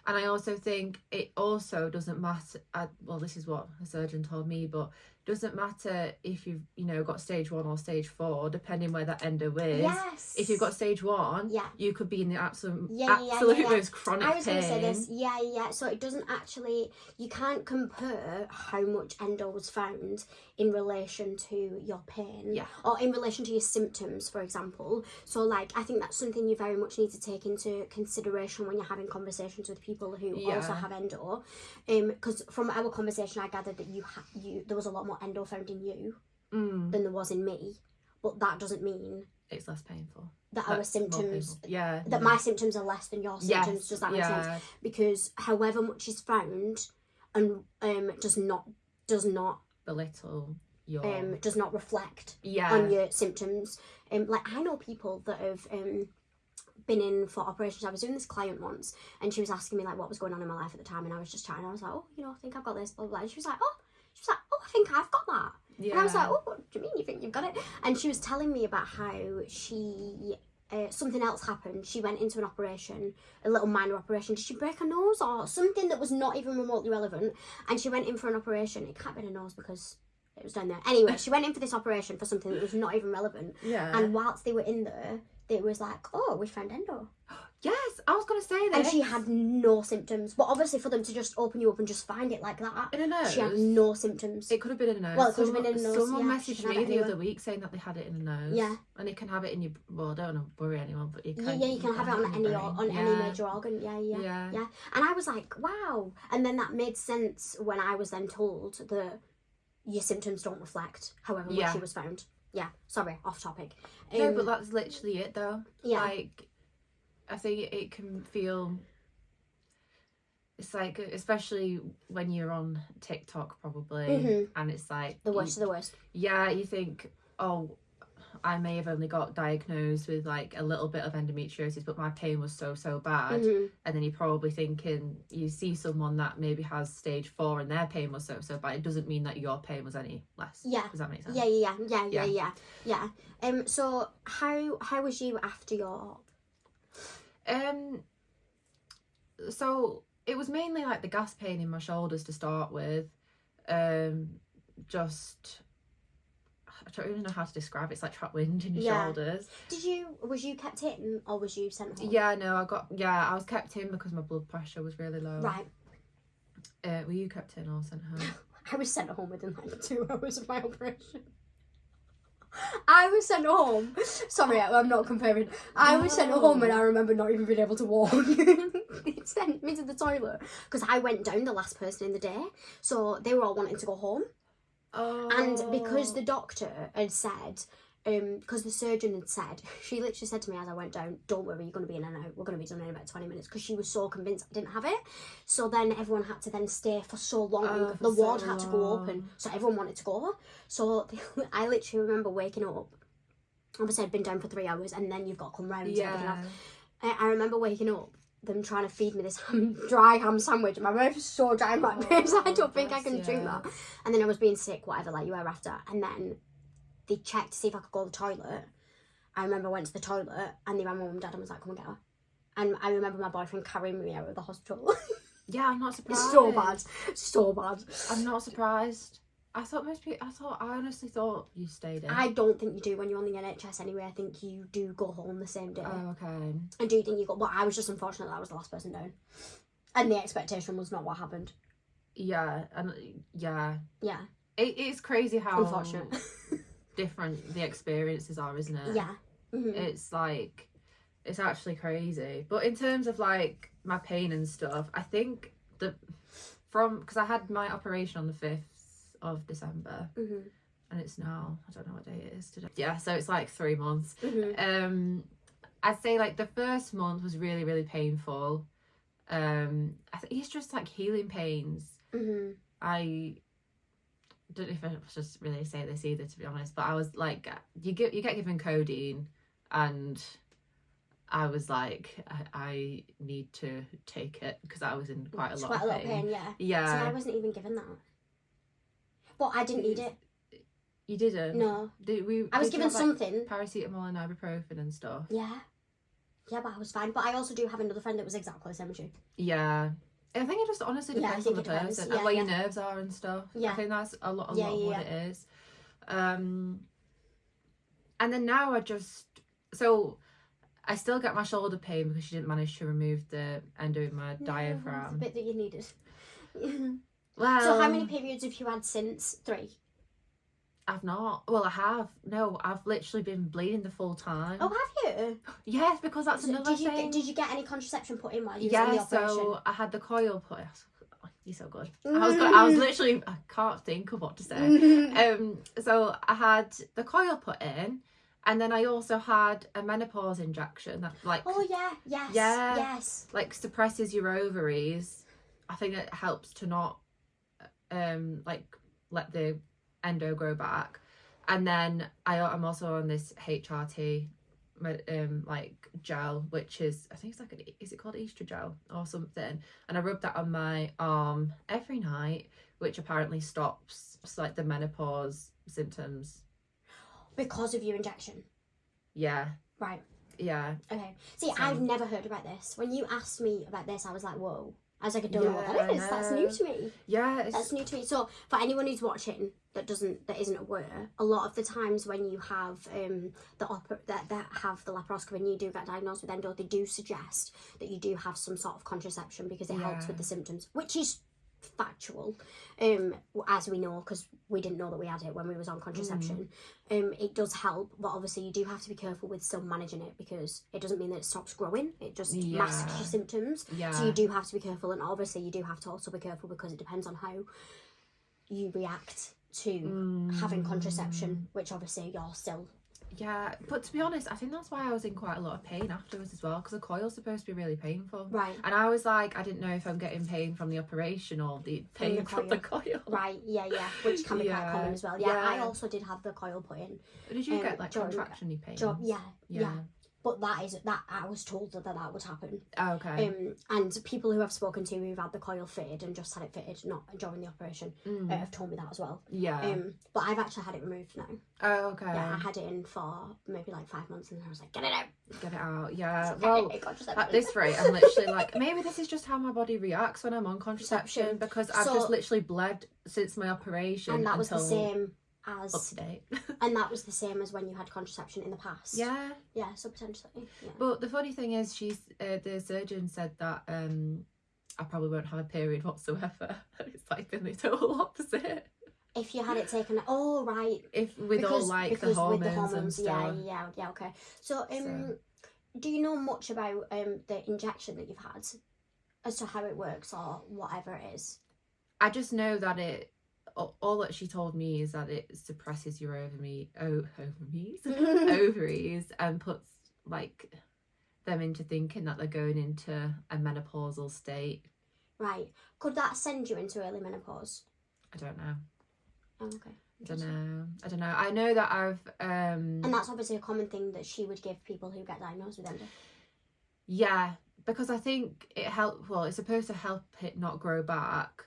And I also think it also doesn't matter. Well, this is what a surgeon told me, but doesn't matter if you've got stage 1 or stage 4, depending where that endo is. Yes. If you've got stage 1, you could be in the absolute most chronic pain. I was going to say this. Yeah. So it doesn't actually, you can't compare how much endo was found in relation to your pain, or in relation to your symptoms, for example. So like, I think that's something you very much need to take into consideration when you're having conversations with people who also have endo. Because from our conversation, I gathered that there was a lot more endo found in you than there was in me, but that doesn't mean it's less painful. That our symptoms, my symptoms are less than your symptoms. Yes. Does that make sense? Because however much is found, and does not belittle your does not reflect on your symptoms. Like, I know people that have been in for operations. I was doing this client once, and she was asking me like what was going on in my life at the time, and I was just chatting. I was like, oh, I think I've got this, blah blah. And she was like, oh, I think I've got that. And I was like, oh, what do you mean you think you've got it? And she was telling me about how she something else happened. She went into an operation, a little minor operation. Did she break her nose or something that was not even remotely relevant? And she went in for an operation. It can't be her nose because it was down there. Anyway, she went in for this operation for something that was not even relevant. Yeah. And whilst they were in there, they was like, oh, we found endo. Yes, I was going to say that. And she had no symptoms. But obviously for them to just open you up and just find it like that. In a nose? She had no symptoms. It could have been in a nose. Well, it could have been in a nose. Someone messaged me the other week saying that they had it in a nose. Yeah. And you can have it in your, well, I don't want to worry anyone, but you can. Yeah, you can have it on any major organ. Yeah. And I was like, wow. And then that made sense when I was then told that your symptoms don't reflect however much she was found. Yeah, sorry, off topic. No, but that's literally it though. Yeah. Like, I think it can feel, it's like, especially when you're on TikTok probably, and it's like the worst of the worst. Yeah, you think, oh, I may have only got diagnosed with like a little bit of endometriosis, but my pain was so bad. And then you're probably thinking, you see someone that maybe has stage 4 and their pain was so bad. It doesn't mean that your pain was any less. Yeah. Does that make sense? Yeah. So how was you after your? So it was mainly like the gas pain in my shoulders to start with. Just, I don't even know how to describe it. It's like trapped wind in your shoulders. Was you kept in or was you sent home? Yeah, no, I was kept in because my blood pressure was really low. Right. Were you kept in or sent home? I was sent home within like 2 hours of my operation. I was sent home. Sorry, I'm not comparing. I was sent home and I remember not even being able to walk. They sent me to the toilet because I went down the last person in the day. So they were all wanting to go home. Oh. And because the doctor had said, because the surgeon had said, she literally said to me as I went down, don't worry, you're going to be in and out. We're going to be done in about 20 minutes, because she was so convinced I didn't have it. So then everyone had to then stay for so long. The ward had to go open. So everyone wanted to go. So I literally remember waking up. Obviously I'd been down for 3 hours and then you've got to come round. Yeah. I remember waking up, them trying to feed me this dry ham sandwich. My mouth was so dry in my face. I don't think I can drink that. And then I was being sick, whatever, like you were after. And then they checked to see if I could go to the toilet. I remember I went to the toilet and they ran my mum and dad and was like, come and get her. And I remember my boyfriend carrying me out of the hospital. Yeah, I'm not surprised. It's so bad. I'm not surprised. I honestly thought you stayed in. I don't think you do when you're on the NHS anyway. I think you do go home the same day. Oh, okay. I do think you got, but I was just unfortunate that I was the last person down. And the expectation was not what happened. Yeah, and yeah. Yeah. It's crazy how unfortunate. different the experiences are, isn't it? Yeah. Mm-hmm. It's like, it's actually crazy. But in terms of like my pain and stuff, I think because I had my operation on the 5th of December, and it's now, I don't know what day it is today. Yeah, so it's like 3 months. I'd say like the first month was really, really painful. I think it's just like healing pains. I don't know if I should just really say this either, to be honest, but I was like, you get given codeine, and I was like, I need to take it because I was in quite a lot of pain. Yeah. So I wasn't even given that. But I didn't need it. You didn't? No. I was given something. Paracetamol and ibuprofen and stuff. Yeah. Yeah, but I was fine. But I also do have another friend that was exactly the same as you. Yeah. I think it just honestly depends on the person and where your nerves are and stuff. Yeah. I think that's a lot of what it is. And then now I still get my shoulder pain because she didn't manage to remove the endo in my diaphragm. The bit that you needed. Well, so how many periods have you had since? 3? I've not. Well, I have. No, I've literally been bleeding the full time. Oh, have you? Yes, because that's another thing. Did you get any contraception put in while you was in the operation? So I had the coil put in. You're so good. I was literally, I can't think of what to say. So I had the coil put in, and then I also had a menopause injection that like. Oh yes. Like suppresses your ovaries. I think it helps to not, like let the endo grow back. And then I'm also on this HRT like gel, which is, I think it's like is it called estrogel or something, and I rub that on my arm every night, which apparently stops like the menopause symptoms because of your injection. Yeah. Right. Yeah. Okay. See, I've never heard about this. When you asked me about this, I was like, whoa. I was like, I don't know what that is. That's new to me. Yeah, that's new to me. So for anyone who's watching that isn't aware, a lot of the times when you have that have the laparoscopy and you do get diagnosed with endo, they do suggest that you do have some sort of contraception because it helps with the symptoms, which is factual, as we know, because we didn't know that we had it when we was on contraception. It does help, but obviously you do have to be careful with still managing it because it doesn't mean that it stops growing, it just masks your symptoms. So you do have to be careful, and obviously you do have to also be careful because it depends on how you react to having contraception, which obviously you're still. Yeah, but to be honest, I think that's why I was in quite a lot of pain afterwards as well, because the coil's supposed to be really painful. Right. And I was like, I didn't know if I'm getting pain from the operation or the pain from the coil. Right, yeah, which can be quite common as well. Yeah, I also did have the coil put in. Did you get like contraction-y pain? Yeah. But that I was told that would happen. Oh, okay. And people who I've spoken to who've had the coil fitted and just had it fitted, not during the operation, have told me that as well. Yeah. But I've actually had it removed now. Oh, okay. Yeah, I had it in for maybe like 5 months, and then I was like, get it out. Get it out. Yeah. Well, at this rate, I'm literally like, maybe this is just how my body reacts when I'm on contraception, because I've just literally bled since my operation. And that was the same as up to date. And that was the same as when you had contraception in the past. Yeah so potentially But the funny thing is, the surgeon said that I probably won't have a period whatsoever. It's like been the total opposite if you had it taken. Oh right. If with all like the hormones and stuff. Yeah okay. So do you know much about the injection that you've had as to how it works or whatever it is? I just know that all that she told me is that it suppresses your ovaries and puts like them into thinking that they're going into a menopausal state. Right. Could that send you into early menopause? I don't know. Oh, okay. I don't know. I know that I've and that's obviously a common thing that she would give people who get diagnosed with endo. Yeah, because I think it's supposed to help it not grow back.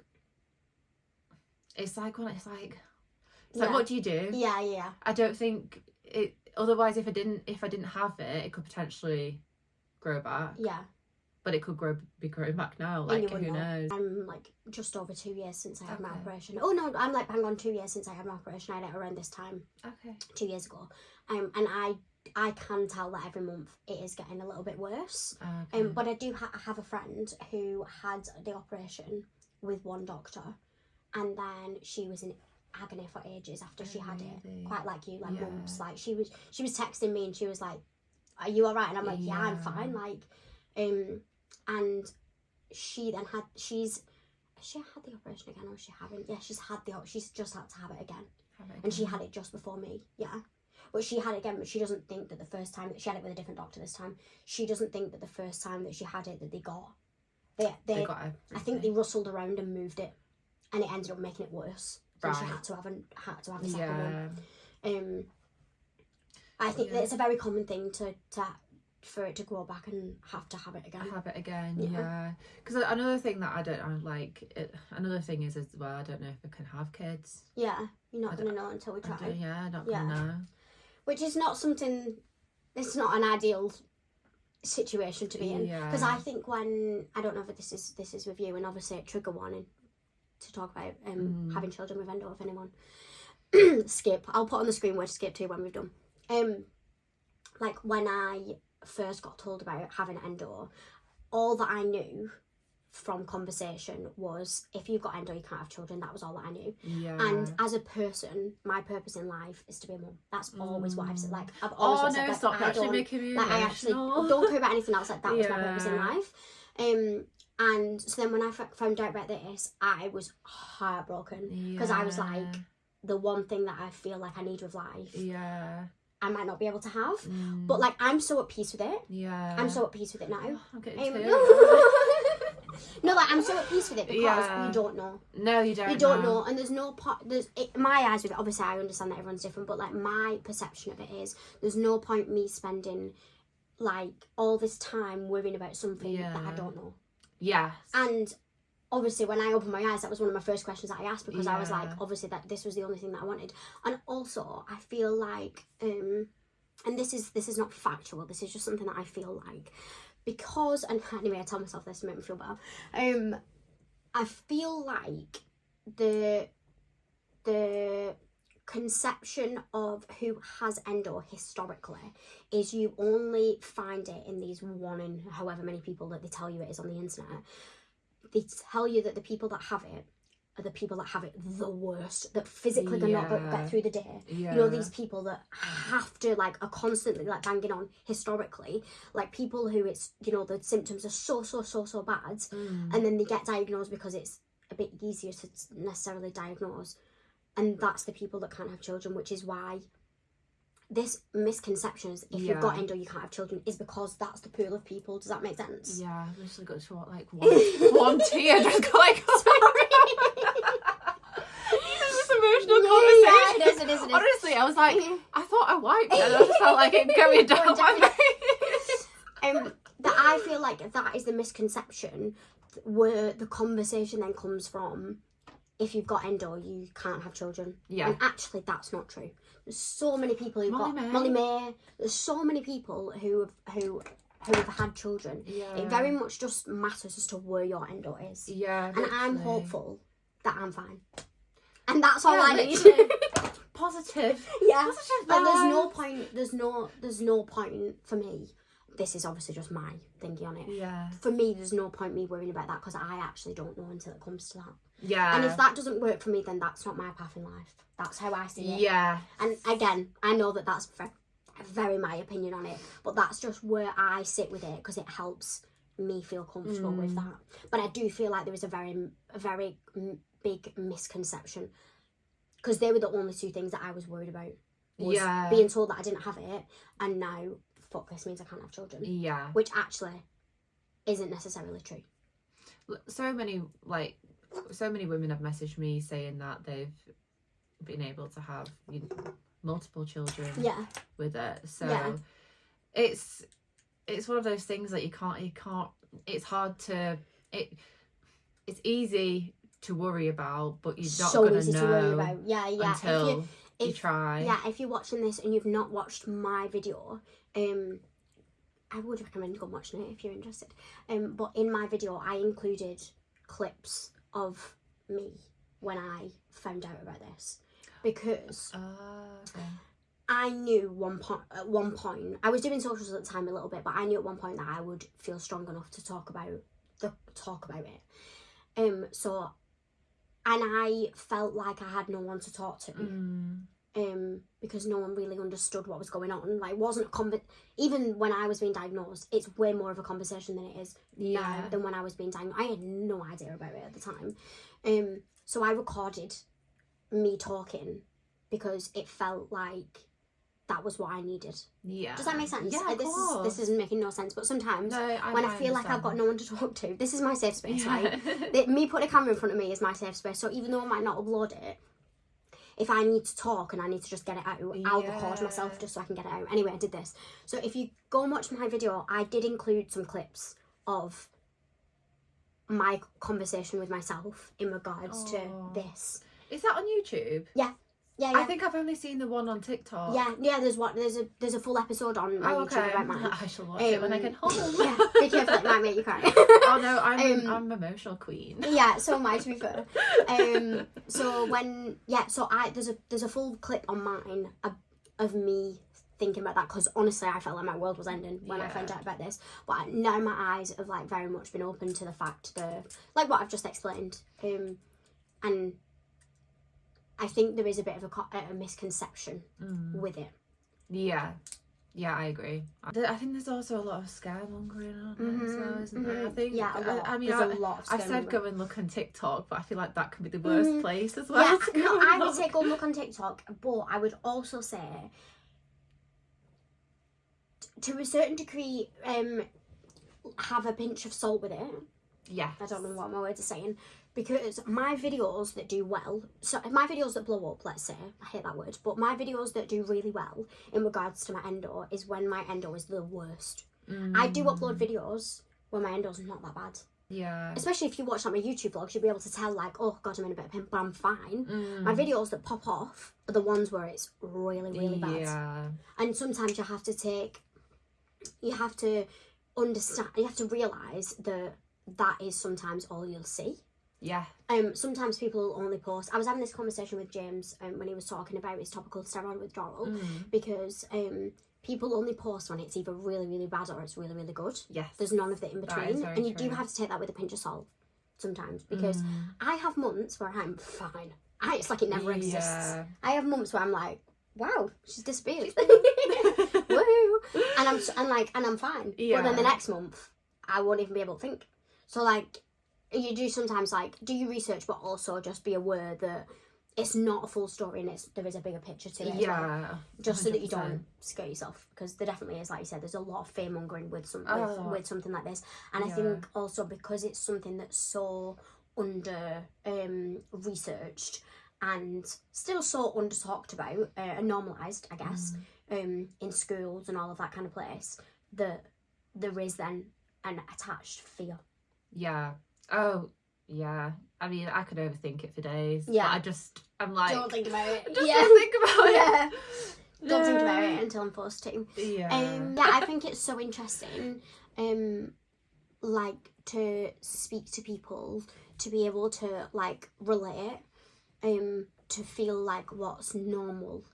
It's like what do you do? Yeah. I don't think it. Otherwise, if I didn't have it, it could potentially grow back. Yeah. But it could be growing back now. And Like, you who wouldn't know. knows? I'm like just over 2 years since I had my Okay. operation. Oh no, I'm like bang on 2 years since I had my operation. I had it around this time. Okay. 2 years ago. And I can tell that every month it is getting a little bit worse. Okay. But I do have a friend who had the operation with one doctor, and then she was in agony for ages after she had it. Really? Quite like you, like Yeah. months. Like she was texting me and she was like, "Are you alright?" And I'm like, "Yeah, I'm Yeah. fine." Like, and she then has she had the operation again, or she haven't? Yeah, she's just had to have it again. And she had it just before me, yeah. But she had it again, but she doesn't think that the first time that she had it with a different doctor this time, she doesn't think that the first time that she had it that they got got I think they rustled around and moved it, and it ended up making it worse. So she Right. had to have a second one. Yeah. I think that it's a very common thing for it to grow back and have to have it again. Have it again, Yeah. yeah. Because another thing that another thing is as well, I don't know if I can have kids. Yeah, you're not going to know until we try. I'm not going to know. Which is not something, it's not an ideal situation to be in. Yeah. Because I think when, I don't know if this is with you, and obviously trigger warning to talk about having children with endo, if anyone. Skip. I'll put on the screen where to skip to when we've done. Like when I first got told about having endo, all that I knew from conversation was, if you've got endo you can't have children. That was all that I knew. Yeah. And as a person, my purpose in life is to be a mum. That's always what I've said. Like, I've Oh always no, said, like, stop actually making me like, I actually don't care about anything else. Like, that was my purpose in life. And so then when I found out about this, I was heartbroken, because I was like, the one thing that I feel like I need with life, I might not be able to have. But like, I'm so at peace with it. Yeah. I'm so at peace with it now. Oh, I'm getting No, like, I'm so at peace with it because Yeah. you don't know. No, you don't. You don't know, and there's no my eyes with it. Obviously, I understand that everyone's different, but like, my perception of it is, there's no point me spending like all this time worrying about something that I don't know. Yes. And obviously, when I opened my eyes, that was one of my first questions that I asked, because I was like, Yeah. obviously, that this was the only thing that I wanted. And also, I feel like, and this is not factual, this is just something that I feel like, because, and anyway, I tell myself this to make me feel better. I feel like the conception of who has endo historically is you only find it in these one in however many people that they tell you it is on the internet. They tell you that the people that have it are the people that have it the worst, that physically cannot get through the day. You know, these people that have to, like, are constantly like banging on historically, like people who it's, you know, the symptoms are so bad, and then they get diagnosed because it's a bit easier to necessarily diagnose, and that's the people that can't have children, which is why this misconception is, if you've got endo you can't have children, is because that's the pool of people. Does that make sense? Yeah, I've literally got to like one tear just go like, this emotional conversation. Yeah, it is. Honestly, I was like, I thought I wiped it, and I just felt like it going down my face. That I feel like that is the misconception, where the conversation then comes from, if you've got endo you can't have children. And actually that's not true. There's so many people who've got Molly May. There's so many people who have had children. It very much just matters as to where your endo is. And I'm hopeful that I'm fine, and that's all I need. Positive. Positive. Like, there's no point for me. This is obviously just my thinking on it. For me, there's no point me worrying about that, because I actually don't know until it comes to that. And if that doesn't work for me, then that's not my path in life. That's how I see it. And again, I know that that's very my opinion on it, but that's just where I sit with it, because it helps me feel comfortable with that. But I do feel like there is a very big misconception, because they were the only two things that I was worried about. Was being told that I didn't have it, and now, fuck, this means I can't have children. Which actually isn't necessarily true. So many women have messaged me saying that they've been able to have multiple children with it. So it's one of those things that you can't it's hard to it's easy to worry about, but you're not gonna know to worry about. Until you try. If you're watching this and you've not watched my video, I would recommend go watching it if you're interested. But in my video, I included clips of me when I found out about this, because okay. I knew at one point, I was doing socials at the time a little bit, but I knew at one point that I would feel strong enough to talk about it. So, and I felt like I had no one to talk to. Because no one really understood what was going on. Like, it wasn't even when I was being diagnosed, it's way more of a conversation than it is now than when I was being diagnosed. I had no idea about it at the time. So I recorded me talking because it felt like that was what I needed. Yeah. Does that make sense? Yeah, this isn't making no sense, but sometimes when I feel like I've got no one to talk to, this is my safe space, right? Me putting a camera in front of me is my safe space. So even though I might not upload it, if I need to talk and I need to just get it out, I'll record myself just so I can get it out. Anyway, I did this. So if you go and watch my video, I did include some clips of my conversation with myself in regards to this. Is that on YouTube? Yeah. I think I've only seen the one on TikTok. Yeah. There's a full episode on my YouTube about mine. I shall watch it when I get home. Yeah, be careful, it might make you cry. Oh no, I'm emotional queen. Yeah, so am I, to be fair. There's a full clip on mine of me thinking about that, because honestly I felt like my world was ending when I found out about this. But now my eyes have like very much been open to the fact that, like what I've just explained, and I think there is a bit of a misconception with it. Yeah, I agree. I think there's also a lot of scaremongering on it as well, isn't there? I think. Yeah, a lot. I mean, there's a lot of I've said go and look on TikTok, but I feel like that could be the worst place as well. Yeah, I would say go and look on TikTok, but I would also say, to a certain degree, have a pinch of salt with it. Yeah. I don't know what my words are saying. Because my videos that do well, so my videos that blow up, let's say, I hate that word, but my videos that do really well in regards to my endo is when my endo is the worst. I do upload videos when my endo's not that bad. Yeah. Especially if you watch like my YouTube vlogs, you'll be able to tell like, oh God, I'm in a bit of pain, but I'm fine. My videos that pop off are the ones where it's really, really bad. Yeah. And sometimes you have to understand, you have to realise that is sometimes all you'll see. Yeah. Sometimes people will only post. I was having this conversation with James when he was talking about his topical steroid withdrawal, because people only post when it's either really, really bad or it's really, really good. Yes. There's none of it in between, and you do have to take that with a pinch of salt sometimes, because I have months where I'm fine. It's like it never exists. I have months where I'm like, wow, she's disappeared. Woo! And I'm fine. Yeah. But then the next month, I won't even be able to think. So like, you do sometimes like do your research, but also just be aware that it's not a full story and there is a bigger picture to it. Yeah. Just 100%. So that you don't scare yourself, because there definitely is, like you said, there's a lot of fear mongering with something like this, and I think also because it's something that's so under researched and still so under talked about and normalised, I guess, in schools and all of that kind of place, that there is then an attached fear. Yeah. Oh, yeah. I mean, I could overthink it for days. Yeah. But I'm like... Don't think about it. Don't think about it. Don't think about it until I'm forced to. Yeah. I think it's so interesting, like, to speak to people, to be able to, like, relate, to feel like what's normal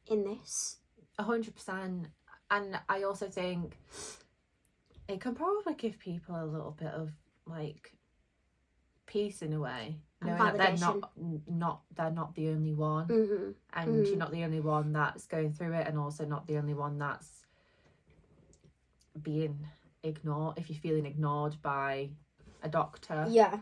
in this. 100%. And I also think it can probably give people a little bit of like peace in a way, knowing that they're not the only one, and you're not the only one that's going through it, and also not the only one that's being ignored. If you're feeling ignored by a doctor, it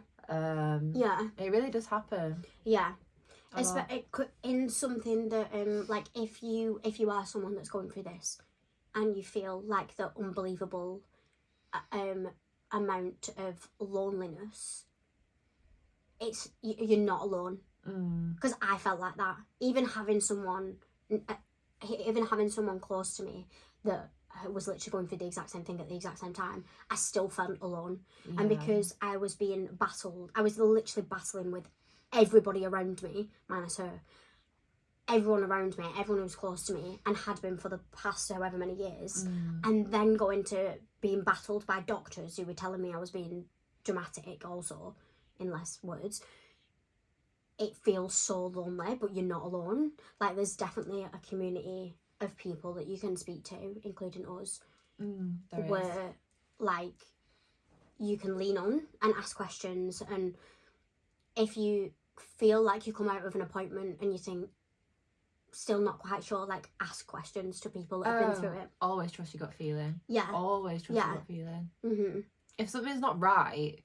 really does happen. It could, in something that like if you are someone that's going through this and you feel like the unbelievable amount of loneliness, you're not alone, because I felt like that. Even having someone close to me that was literally going through the exact same thing at the exact same time, I still felt alone. And because I was being battled, I was literally battling with everybody around me minus her, everyone around me, everyone who was close to me and had been for the past however many years, and then go into being battled by doctors who were telling me I was being dramatic also, in less words, it feels so lonely, but you're not alone. Like, there's definitely a community of people that you can speak to, including us, where like you can lean on and ask questions. And if you feel like you come out of an appointment and you think still not quite sure, like, ask questions to people that have been through it. Always trust your gut feeling. Yeah. Always trust your gut feeling. Mm-hmm. If something's not right,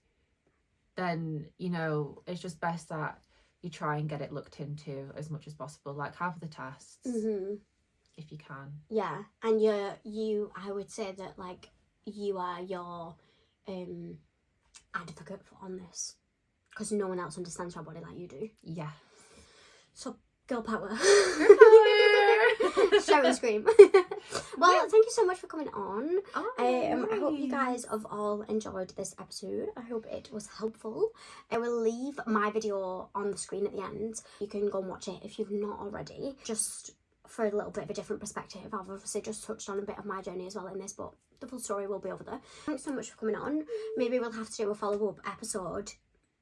then, you know, it's just best that you try and get it looked into as much as possible. Like, have the tests if you can. Yeah, and you I would say that, like, you are your advocate on this, because no one else understands your body like you do. Yeah. So, girl power. Girl power. Shout and scream. Well, thank you so much for coming on. I hope you guys have all enjoyed this episode. I hope it was helpful. I will leave my video on the screen at the end. You can go and watch it if you've not already, just for a little bit of a different perspective. I've obviously just touched on a bit of my journey as well in this, but the full story will be over there. Thanks so much for coming on. Maybe we'll have to do a follow-up episode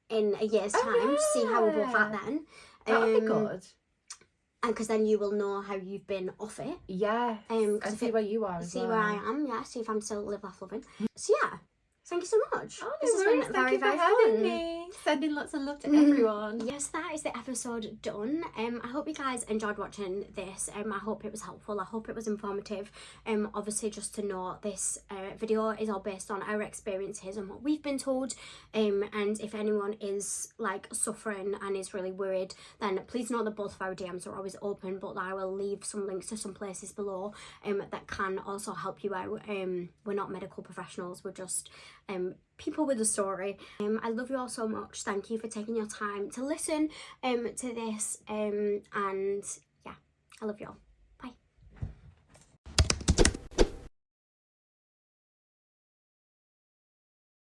in a year's time to see how we're both at then. That would be good. And because then you will know how you've been off it. Yeah. And see where you are as well. See where I am, yeah. See if I'm still live, laugh, loving. So yeah, thank you so much. Oh, this has been very, very fun. Me. Sending lots of love to everyone. Yes, that is the episode done. I hope you guys enjoyed watching this. I hope it was helpful. I hope it was informative. Obviously, just to note, this video is all based on our experiences and what we've been told. And if anyone is like suffering and is really worried, then please know that both of our DMs are always open. But I will leave some links to some places below that can also help you out. We're not medical professionals. We're just people with a story. I love you all so much. Thank you for taking your time to listen to this, and yeah, I love you all.